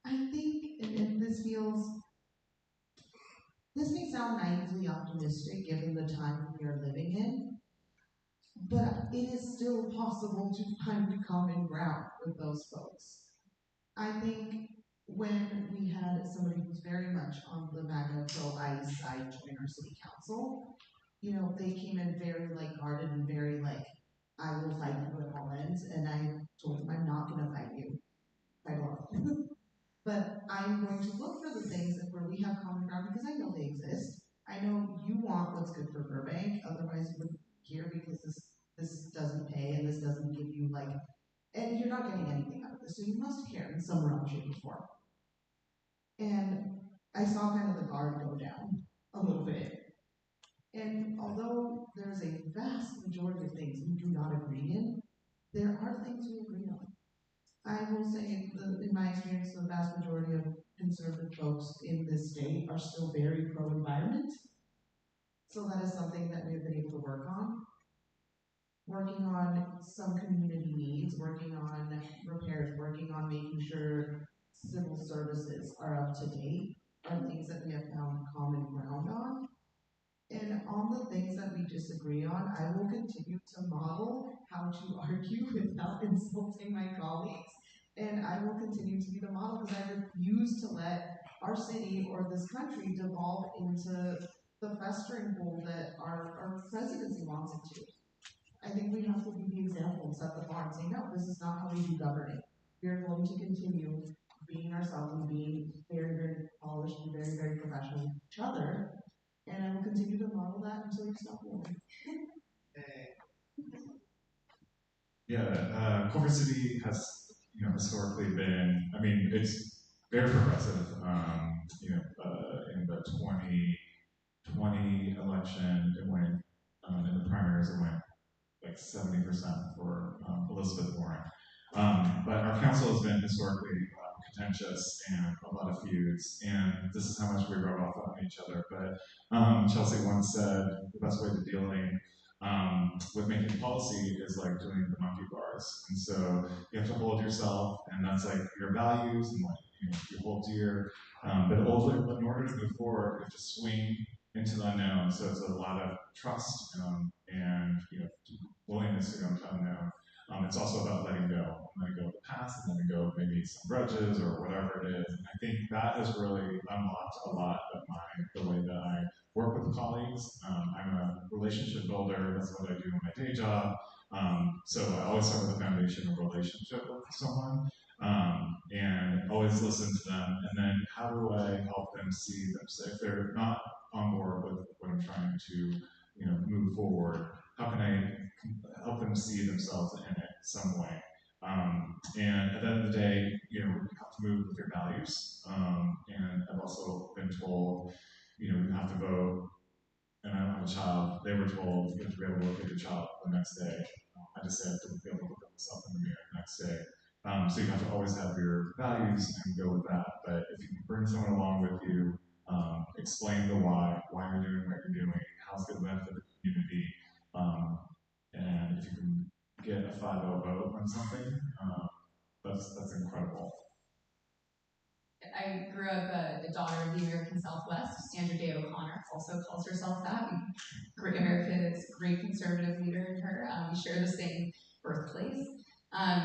I think, and this may sound naively optimistic given the time we are living in, but it is still possible to find common ground with those folks. I think when we had somebody who's very much on the MAGA pro-ICE side join our city council, you know, they came in very like guarded and very like, I will fight you at all ends, and I told them I'm not gonna fight you. I don't. But I'm going to look for the things that where we have common ground because I know they exist. I know you want what's good for Burbank, otherwise you wouldn't be here because this doesn't pay and this doesn't give you like, and you're not getting anything out of this, so you must care in some realm, shape, or form. And I saw kind of the guard go down a little bit. And although there's a vast majority of things we do not agree in, there are things we agree on. I will say, in my experience, the vast majority of conservative folks in this state are still very pro-environment. So that is something that we have been able to work on. Working on some community needs, working on repairs, working on making sure civil services are up to date are things that we have found common ground on. And on the things that we disagree on, I will continue to model how to argue without insulting my colleagues. And I will continue to be the model because I refuse to let our city or this country devolve into the festering pool that our presidency wants it to. I think we have to be the example and set the bar and say, no, this is not how we do governing. We are going to continue being ourselves and being very, very polished and very, very professional with each other. And I will continue to model that until you stop doing Yeah, Culver City has, historically been. I mean, it's very progressive. In the 2020 election, it went in the primaries. It went like 70% for Elizabeth Warren. But our council has been historically contentious and a lot of feuds, and this is how much we rub off on each other. But Chelsea once said the best way to dealing with making policy is like doing the monkey bars. And so you have to hold yourself, and that's like your values and what you hold dear. But ultimately, in order to move forward, you have to swing into the unknown. So it's a lot of trust and willingness to go into unknown. It's also about letting go of the past, and letting go of maybe some grudges or whatever it is. And I think that has really unlocked a lot of the way that I work with colleagues. I'm a relationship builder. That's what I do in my day job. So I always start with the foundation of relationship with someone, and always listen to them. And then how do I help them see themselves if they're not on board with what I'm trying to, move forward? How can I help them see themselves in it some way? And at the end of the day, you have to move with your values. And I've also been told, you have to vote. And I don't have a child. They were told you have to be able to look at your child the next day. I just said to be able to look at myself in the mirror the next day. So you have to always have your values and go with that. But if you can bring someone along with you, explain the why you're doing what you're doing, how it's going to benefit the community, and if you can get a 5-0 vote on something, that's incredible. I grew up the daughter of the American Southwest. Sandra Day O'Connor also calls herself that. America is a great conservative leader in her. We share the same birthplace.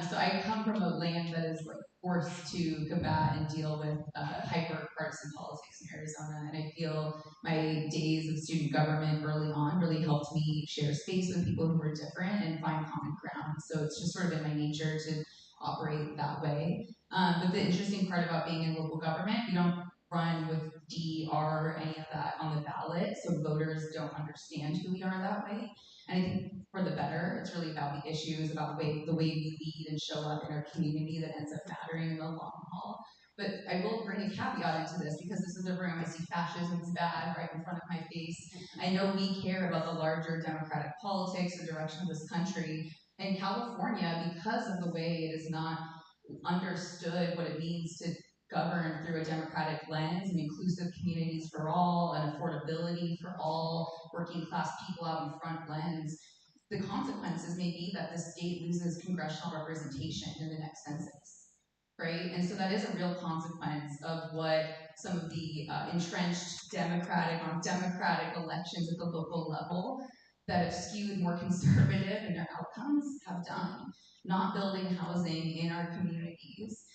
So I come from a land that is like forced to combat and deal with hyper-partisan politics in Arizona, and I feel my days of student government early on really helped me share space with people who were different and find common ground. So it's just sort of in my nature to operate that way. But the interesting part about being in local government, we don't run with D, R, or any of that on the ballot, so voters don't understand who we are that way. And I think for the better, it's really about the issues, about the way we lead and show up in our community that ends up mattering in the long haul. But I will bring a caveat into this because this is a room I see fascism is bad right in front of my face. I know we care about the larger democratic politics, the direction of this country. In California, because of the way it is not understood what it means to govern through a democratic lens and inclusive communities for all and affordability for all, working class people out in front lens, the consequences may be that the state loses congressional representation in the next census, right? And so that is a real consequence of what some of the entrenched democratic on democratic elections at the local level that have skewed more conservative in their outcomes have done. Not building housing in our communities,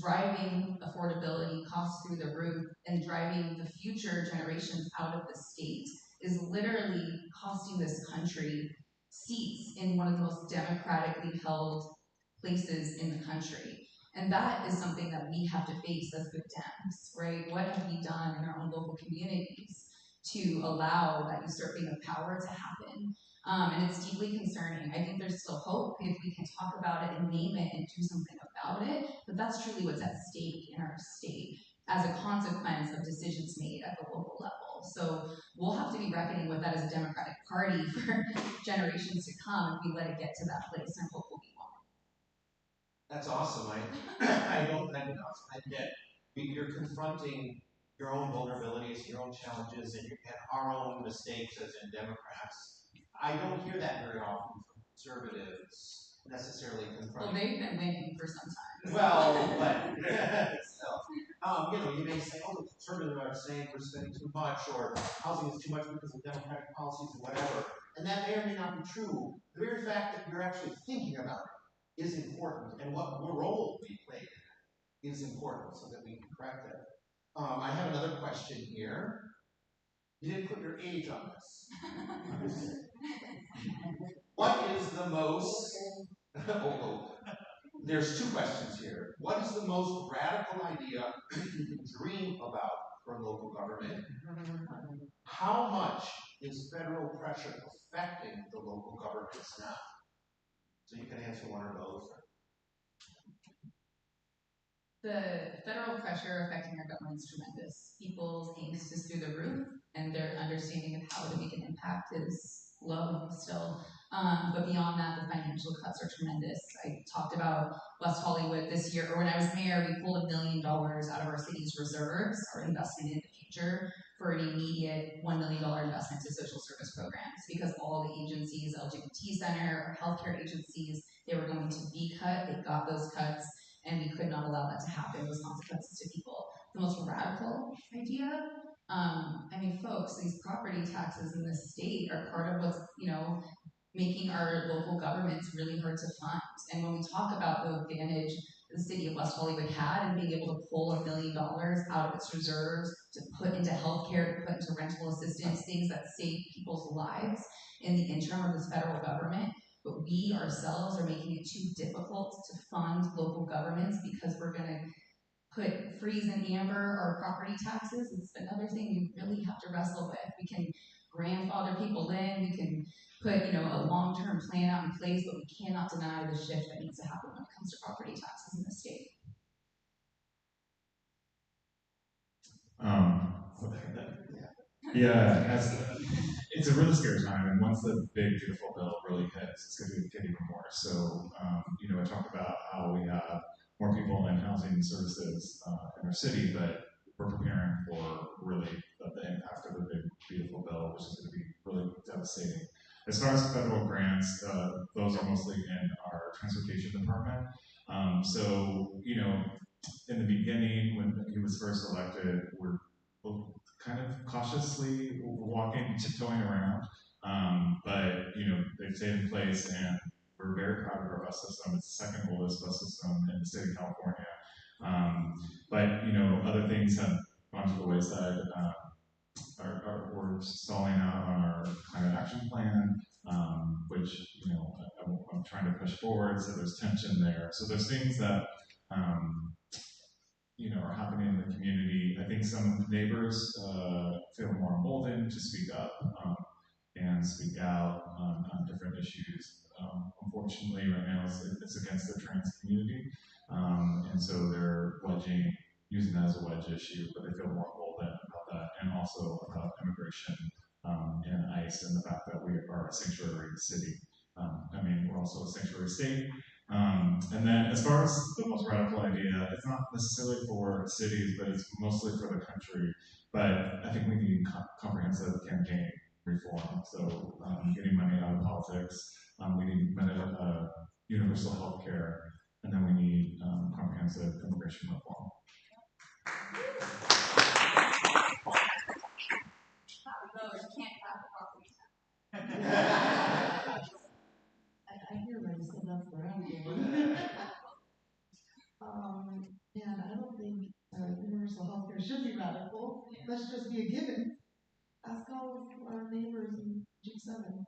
driving affordability costs through the roof, and driving the future generations out of the state is literally costing this country seats in one of the most democratically held places in the country. And that is something that we have to face as good Dems, right? What have we done in our own local communities to allow that usurping of power to happen? And it's deeply concerning. I think there's still hope if we can talk about it and name it and do something about it, but that's truly what's at stake in our state as a consequence of decisions made at the local level. So we'll have to be reckoning with that as a Democratic Party for generations to come if we let it get to that place, and I hope we'll be one. That's awesome. I get you're confronting your own vulnerabilities, your own challenges, and our own mistakes as in Democrats. I don't hear that very often from conservatives necessarily confronting. Well, they've been winning for some time. Well, but still, you may say, "Oh, the conservatives are saying we're spending too much, or housing is too much because of Democratic policies and whatever," and that may or may not be true. The very fact that you're actually thinking about it is important, and what role we play in it is important, so that we can correct it. I have another question here. You didn't put your age on this. What is the most? There's two questions here. What is the most radical idea you can dream about for local government? How much is federal pressure affecting the local governments now? So you can answer one or both. The federal pressure affecting our government is tremendous. People's angst is through the roof, and their understanding of how to make an impact is low still. But beyond that, the financial cuts are tremendous. I talked about West Hollywood this year, or when I was mayor, we pulled $1 million out of our city's reserves, our investment in the future, for an immediate $1 million investment to social service programs, because all the agencies, LGBT Center, our healthcare agencies, they were going to be cut. They got those cuts, and we could not allow that to happen, those consequences to people. The most radical idea, folks, these property taxes in this state are part of what's, making our local governments really hard to fund. And when we talk about the advantage the city of West Hollywood had in being able to pull $1 million out of its reserves to put into healthcare, to put into rental assistance, things that save people's lives in the interim of this federal government, but we ourselves are making it too difficult to fund local governments because we're going to put freeze and amber our property taxes. It's another thing we really have to wrestle with. We can grandfather people in, we can put a long-term plan out in place, but we cannot deny the shift that needs to happen when it comes to property taxes in the state. It's a really scary time, and once the big beautiful bill really hits, it's going to get even more. So, I talked about how we have more people in housing services in our city, but we're preparing for really the impact of the big beautiful bill, which is going to be really devastating. As far as federal grants, those are mostly in our transportation department. In the beginning, when he was first elected, we're kind of cautiously walking, tiptoeing around. But they've stayed in place, and we're very proud of our bus system. It's the second oldest bus system in the state of California. But other things have gone to the wayside. We're stalling out on our climate action plan, which I'm trying to push forward. So there's tension there. So there's things that are happening in the community. I think some neighbors feel more emboldened to speak up and speak out on different issues. Unfortunately, right now it's against the trans community, and so they're using that as a wedge issue, but they feel more emboldened about that, and also about immigration and ICE and the fact that we are a sanctuary city. We're also a sanctuary state. And then as far as the most radical idea, it's not necessarily for cities, but it's mostly for the country. But I think we need comprehensive campaign reform. So getting money out of politics, we need universal health care, and then we need comprehensive immigration reform. I hear race, so that's where I'm going. And I don't think universal health care should be radical. Let's just be a given. Ask all of our neighbors in G7.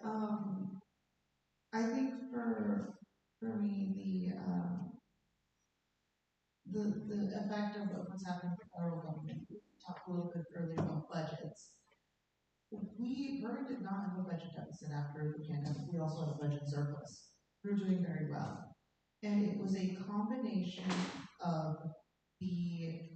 Um, I think for me the effect of what's happening with the federal government. We talked a little bit earlier about budgets. Burma did not have a budget deficit after the pandemic. We also had a budget surplus. We were doing very well. And it was a combination of the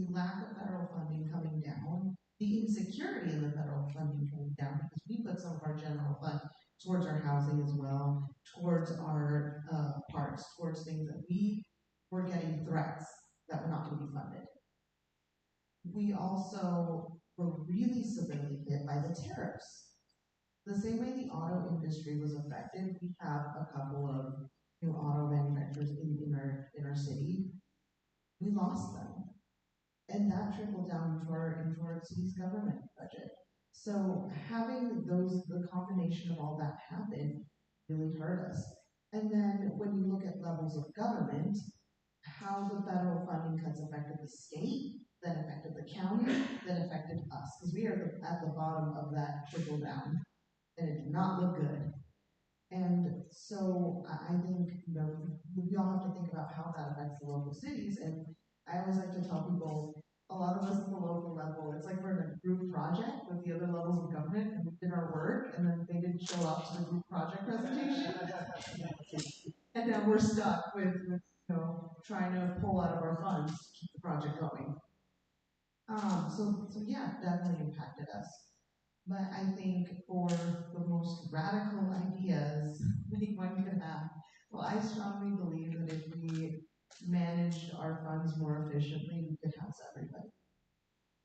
lack of federal funding coming down, the insecurity in the federal funding coming down, because we put some of our general fund towards our housing as well, towards our parks, towards things that we were getting threats that were not going to be funded. We also were really severely hit by the tariffs. The same way the auto industry was affected, we have a couple of new auto manufacturers in our city. We lost them. And that trickled down into our city's government budget. So having the combination of all that happen really hurt us. And then when you look at levels of government, how the federal funding cuts affected the state, then affected the county, then affected us, because we are at the bottom of that trickle down, and it did not look good. And so I think we all have to think about how that affects the local cities. And I always like to tell people, a lot of us at the local level, it's like we're in a group project with the other levels of government, and we did our work, and then they didn't show up to the group project presentation, and now we're stuck with trying to pull out of our funds to keep the project going. So yeah, definitely impacted us. But I think for the most radical ideas anyone could have, well, I strongly believe that if we managed our funds more efficiently, we could house everybody.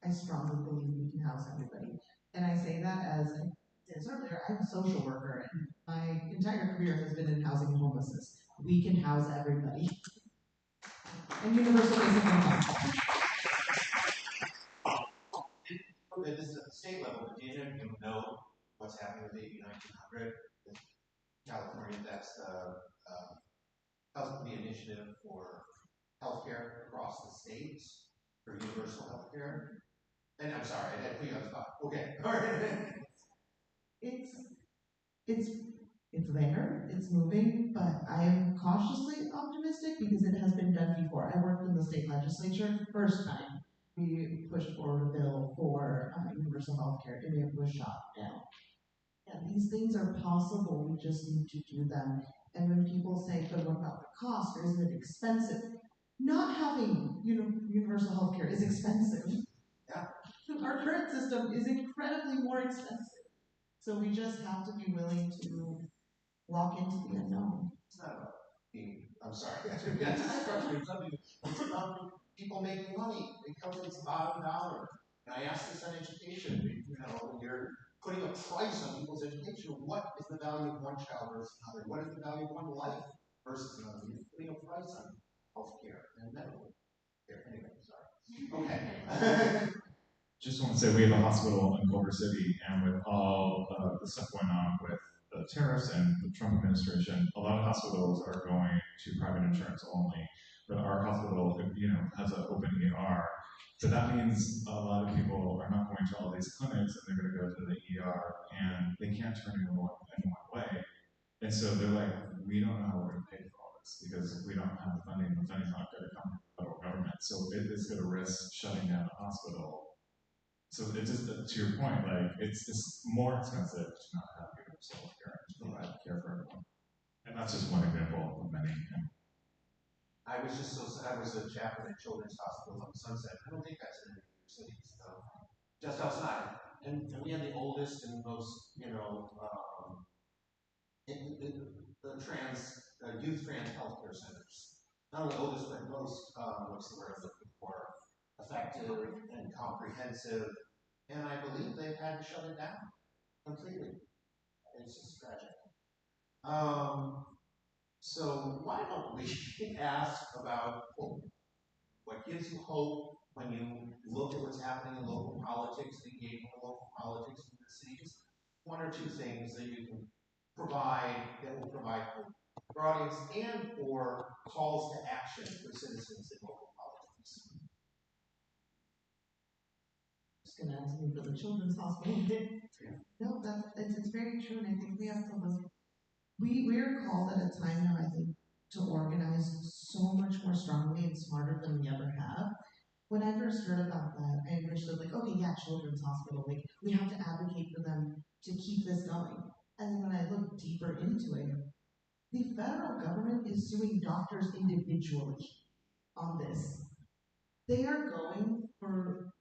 I strongly believe we can house everybody. And I say that as I said earlier, I'm a social worker, and my entire career has been in housing and homelessness. We can house everybody. And universal basic income. This is at the state level, but do you know what's happening with AB 1900? California, that's the initiative for healthcare across the states for universal healthcare. And I'm sorry, I had to put you on the spot. Okay, all right. It's there, it's moving, but I am cautiously optimistic because it has been done before. I worked in the state legislature first time we pushed forward a bill for universal health care, and it was shot down. And these things are possible, we just need to do them. And when people say, but what about the cost, or isn't it expensive? Not having universal health care is expensive. Yeah. Our current system is incredibly more expensive. So we just have to be willing to walk into the unknown. It's not about being, I'm sorry, it's about people making money. It comes to the bottom dollar. And I ask this on education, when you're putting a price on people's education, what is the value of one child versus another? What is the value of one life versus another? You're putting a price on healthcare and medical care. Anyway, sorry. Okay. Just want to say we have a hospital in Culver City, and with all the stuff going on with the tariffs and the Trump administration, a lot of hospitals are going to private insurance only. But our hospital, has an open ER. So that means a lot of people are not going to all these clinics, and they're going to go to the ER, and they can't turn anyone away. And so they're like, we don't know how we're going to pay for all this because we don't have the funding. The funding's not going to come from the federal government. So it is going to risk shutting down the hospital. So it just, to your point, like it's more expensive to not have universal care and to provide care for everyone. And that's just one example of many. I was a chaplain at Children's Hospital on Sunset. I don't think that's in New York City, so just outside. And we had the oldest and most, youth trans healthcare centers. Not only oldest, but most, what's the word I'm looking for, effective and comprehensive. And I believe they've had to shut it down completely. It's just tragic. So why don't we ask about hope? What gives you hope when you look at what's happening in local politics, engaging in local politics in the cities? one or two things that you can provide that will provide for our audience and for calls to action for citizens in local politics. Just gonna ask me for the children's hospital. No, it's very true, and I think we have to look. We're called at a time now, I think, to organize so much more strongly and smarter than we ever have. When I first heard about that, I understood like, okay, yeah, children's hospital, like we have to advocate for them to keep this going. And then when I looked deeper into it, the federal government is suing doctors individually on this. They are going for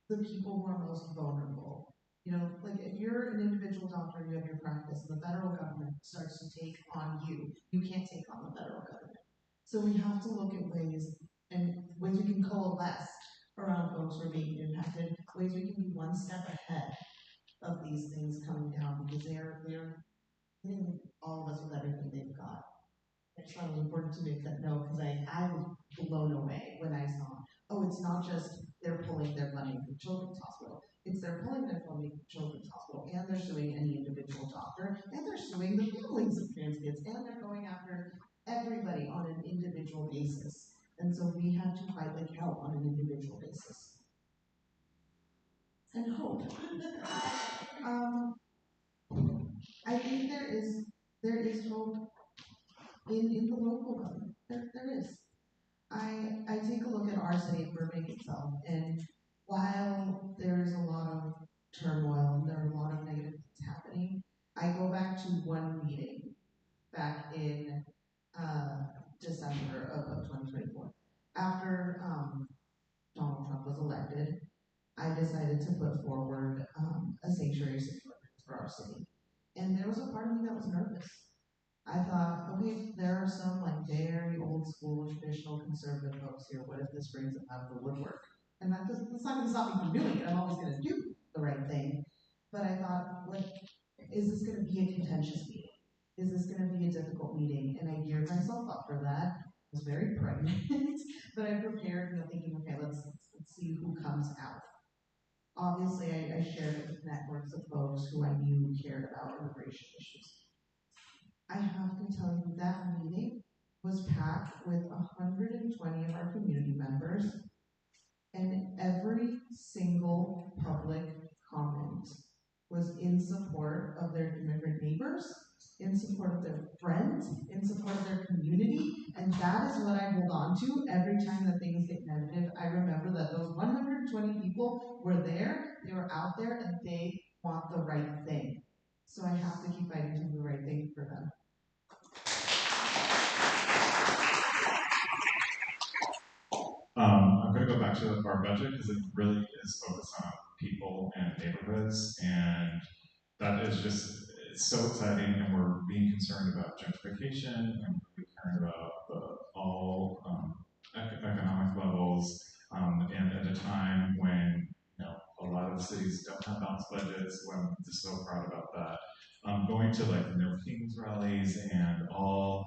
the people who are most vulnerable. You know, like if you're an individual doctor and you have your practice and the federal government starts to take on you, you can't take on the federal government. So we have to look at ways we can coalesce around folks who are being impacted, ways we can be one step ahead of these things coming down because they're hitting all of us with everything they've got. It's really important to make that note because I was blown away when I saw, oh, it's not just they're pulling their money from Children's Hospital. It's they're pulling their money from Children's Hospital and they're suing any individual doctor and they're suing the families of trans kids and they're going after everybody on an individual basis. And so we have to fight like hell on an individual basis. And hope. I think there is hope in the local government. There is. I take a look at our city of Burbank itself, and while there's a lot of turmoil and there are a lot of negative things happening, I go back to one meeting back in December of 2024. After Donald Trump was elected, I decided to put forward a sanctuary city ordinance for our city. And there was a part of me that was nervous. I thought, okay, there are some like very old school, traditional conservative folks here. What if this brings them out of the woodwork? And that's not going to stop me from doing it. I'm always going to do the right thing. But I thought, what is this going to be a contentious meeting? Is this going to be a difficult meeting? And I geared myself up for that. I was very pregnant, but I prepared, thinking, okay, let's see who comes out. Obviously, I shared it with networks of folks who I knew cared about immigration issues. I have to tell you that meeting was packed with 120 of our community members, and every single public comment was in support of their immigrant neighbors, in support of their friends, in support of their community, and that is what I hold on to every time that things get negative. I remember that those 120 people were there, they were out there, and they want the right thing. So I have to keep fighting to do the right thing for them. I'm going to go back to our budget because it really is focused on people and neighborhoods, and that is just, it's so exciting, and we're being concerned about gentrification, and we're concerned about all economic levels, and at a time when a lot of cities don't have balanced budgets. So I'm just so proud about that. Going to like the No Kings rallies and all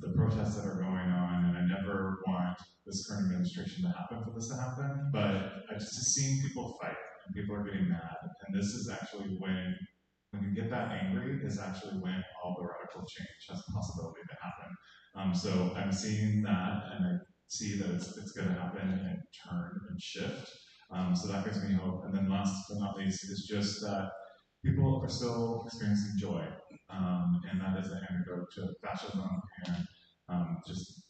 the protests that are going on, and I never want this current administration to happen for this to happen, but I just seeing people fight and people are getting mad, and this is actually when you get that angry is actually when all the radical change has the possibility to happen. So I'm seeing that, and I see that it's going to happen and turn and shift. So that gives me hope. And then last but not least is just that people are still experiencing joy, and that is an antidote to fascism and just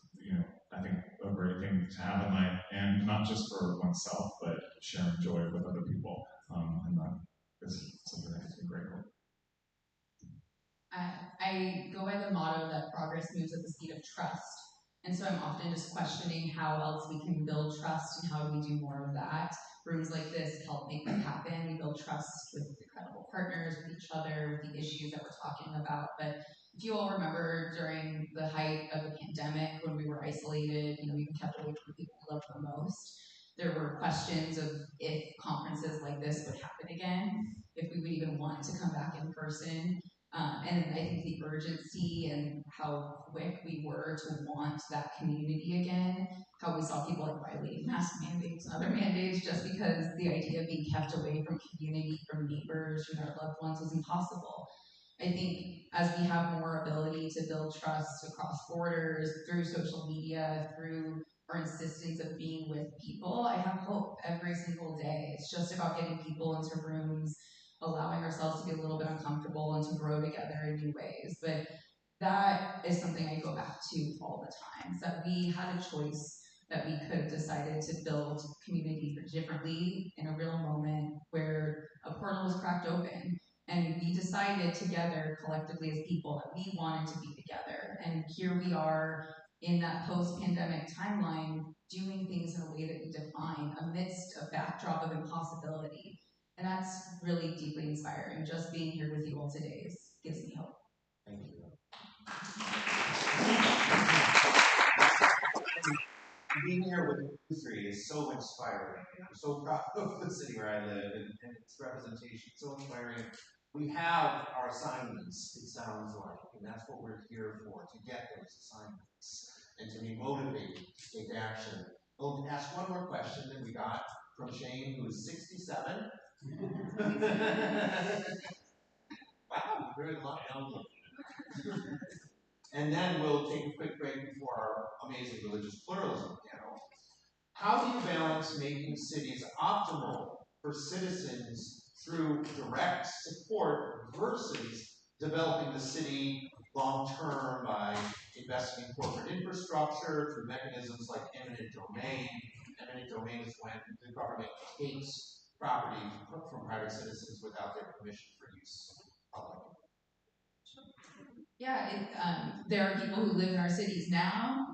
I think a great thing to have in life, and not just for oneself, but sharing joy with other people, and that is something that gives me great hope. I go by the motto that progress moves at the speed of trust. And so I'm often just questioning how else we can build trust and how do we do more of that. Rooms like this help make that happen. We build trust with incredible partners, with each other, with the issues that we're talking about. But if you all remember during the height of the pandemic when we were isolated, we kept away from the people we loved the most. There were questions of if conferences like this would happen again, if we would even want to come back in person. And I think the urgency and how quick we were to want that community again, how we saw people like violating mask mandates and other mandates just because the idea of being kept away from community, from neighbors, from their loved ones was impossible. I think as we have more ability to build trust across borders, through social media, through our insistence of being with people, I have hope every single day. It's just about getting people into rooms, allowing ourselves to be a little bit uncomfortable and to grow together in new ways. But that is something I go back to all the time. Is that we had a choice, that we could have decided to build community differently in a real moment where a portal was cracked open. And we decided together, collectively as people, that we wanted to be together. And here we are in that post pandemic timeline doing things in a way that we define amidst a backdrop of impossibility. And that's really deeply inspiring. Just being here with you all today gives me hope. Thank you. Being here with you three is so inspiring. I'm so proud of the city where I live and its representation. So inspiring. We have our assignments, it sounds like, and that's what we're here for, to get those assignments and to be motivated to take action. I'll ask one more question that we got from Shane, who is 67. Wow, very long. And then we'll take a quick break before our amazing religious pluralism panel. How do you balance making cities optimal for citizens through direct support versus developing the city long term by investing in corporate infrastructure through mechanisms like eminent domain? Eminent domain is when the government takes property from private citizens without their permission for use public. Yeah, there are people who live in our cities now.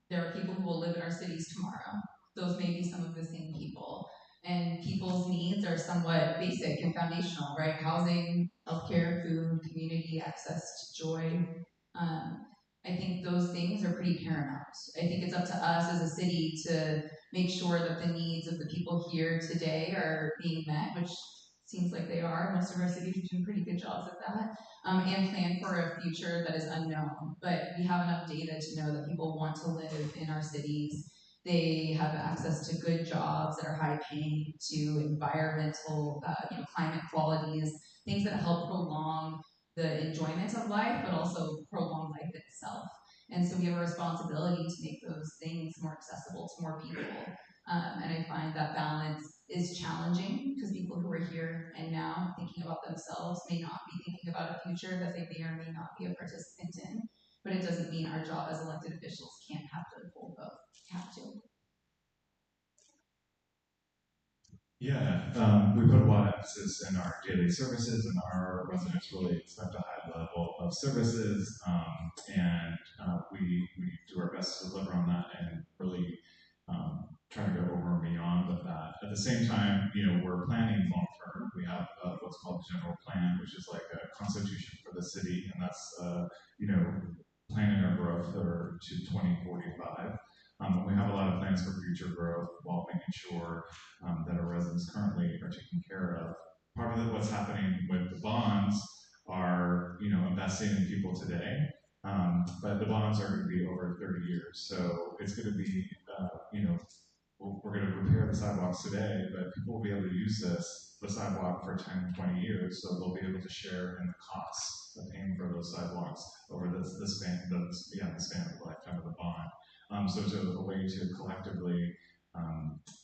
There are people who will live in our cities tomorrow. Those may be some of the same people. And people's needs are somewhat basic and foundational, right? Housing, healthcare, food, community, access to joy. I think those things are pretty paramount. I think it's up to us as a city to make sure that the needs of the people here today are being met, which seems like they are. Most of our cities are doing pretty good jobs at that, and plan for a future that is unknown. But we have enough data to know that people want to live in our cities. They have access to good jobs that are high paying, to environmental, climate qualities, things that help prolong the enjoyment of life, but also prolong life itself. And so we have a responsibility to make those things more accessible to more people. And I find that balance is challenging because people who are here and now thinking about themselves may not be thinking about a future that they may or may not be a participant in. But it doesn't mean our job as elected officials can't have to hold both. Have to. Yeah, we put a lot of emphasis in our daily services, and our residents really expect a high level of services, and we do our best to deliver on that and really try to go over and beyond with that. At the same time, we're planning long term. We have what's called the general plan, which is like a constitution for the city, and that's planning our growth to 2045. We have a lot of plans for future growth while making sure that our residents currently are taken care of. Part of what's happening with the bonds are, investing in people today, but the bonds are going to be over 30 years. So it's going to be, we're going to repair the sidewalks today, but people will be able to use the sidewalk for 10, 20 years, so they'll be able to share in the costs of paying for those sidewalks over the span of the lifetime of the bond. So it's a way to collectively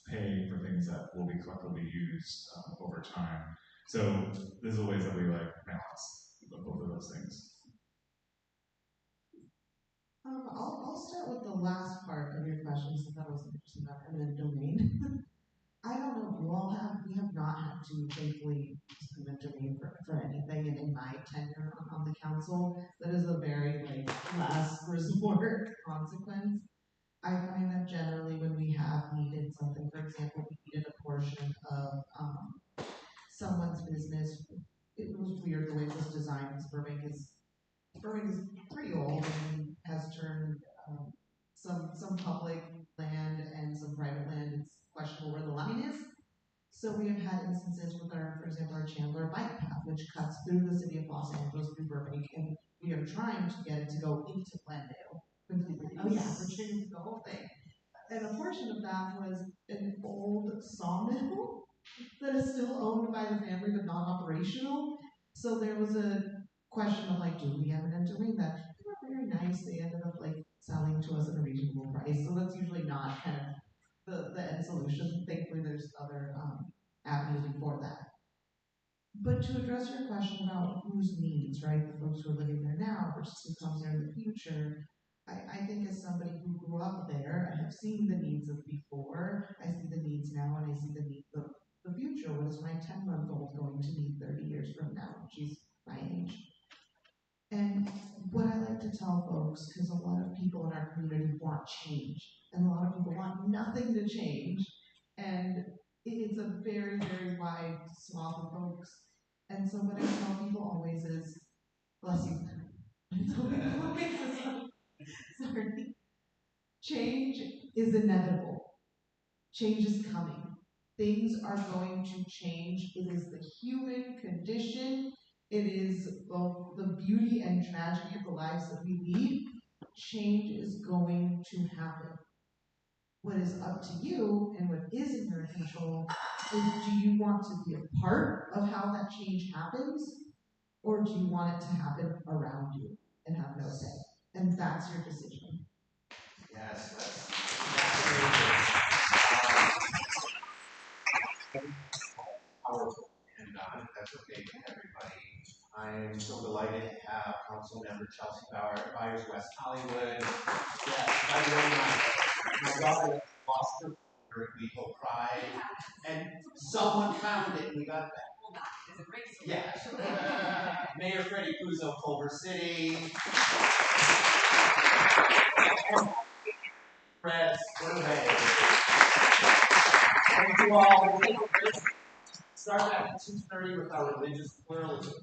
pay for things that will be collectively used over time. So there's ways that we balance both of those things. I'll start with the last part of your question, since that was interesting about eminent domain. I don't know if you all have. We have not had to thankfully use eminent domain for anything, and in my tenure on the council, that is a very last resort consequence. I find that generally when we have needed something, for example, we needed a portion of someone's business. It was weird the way it was designed, because Burbank is pretty old and has turned some public land and some private land. It's questionable where the line is. So we have had instances with our, for example, our Chandler bike path, which cuts through the city of Los Angeles, through Burbank, and we are trying to get it to go into Glendale completely. Oh yeah, we're changing the whole thing. And a portion of that was an old sawmill that is still owned by the family but not operational. So there was a question of like, do we have an end doing that? They were very nice. They ended up like selling to us at a reasonable price. So that's usually not kind of the end solution. Thankfully, there's other avenues before that. But to address your question about whose needs, right, the folks who are living there now versus who comes there in the future, I think as somebody who grew up there, I have seen the needs of before, I see the needs now, and I see the needs of the future. What is my 10-month-old going to need 30 years from now? She's my age. And what I like to tell folks, because a lot of people in our community want change, and a lot of people want nothing to change, and it's a very, very wide swath of folks. And so what I tell people always is, bless you. I tell people always is, sorry, change is inevitable. Change is coming. Things are going to change. It is the human condition. It is both the beauty and tragedy of the lives that we lead. Change is going to happen. What is up to you and what is in your control is, do you want to be a part of how that change happens, or do you want it to happen around you and have no say? And that's your decision. Yes, that's really powerful. And if that's okay with everybody, I am so delighted to have Councilmember Chelsea Byers, West Hollywood. Yes, by the way, my daughter lost her during Legal Pride, and someone found it, and we got it back. Yes. Mayor Freddie Puzo, Culver City. Fred Burbank. Thank you all. Start at 2:30 with our religious pluralism.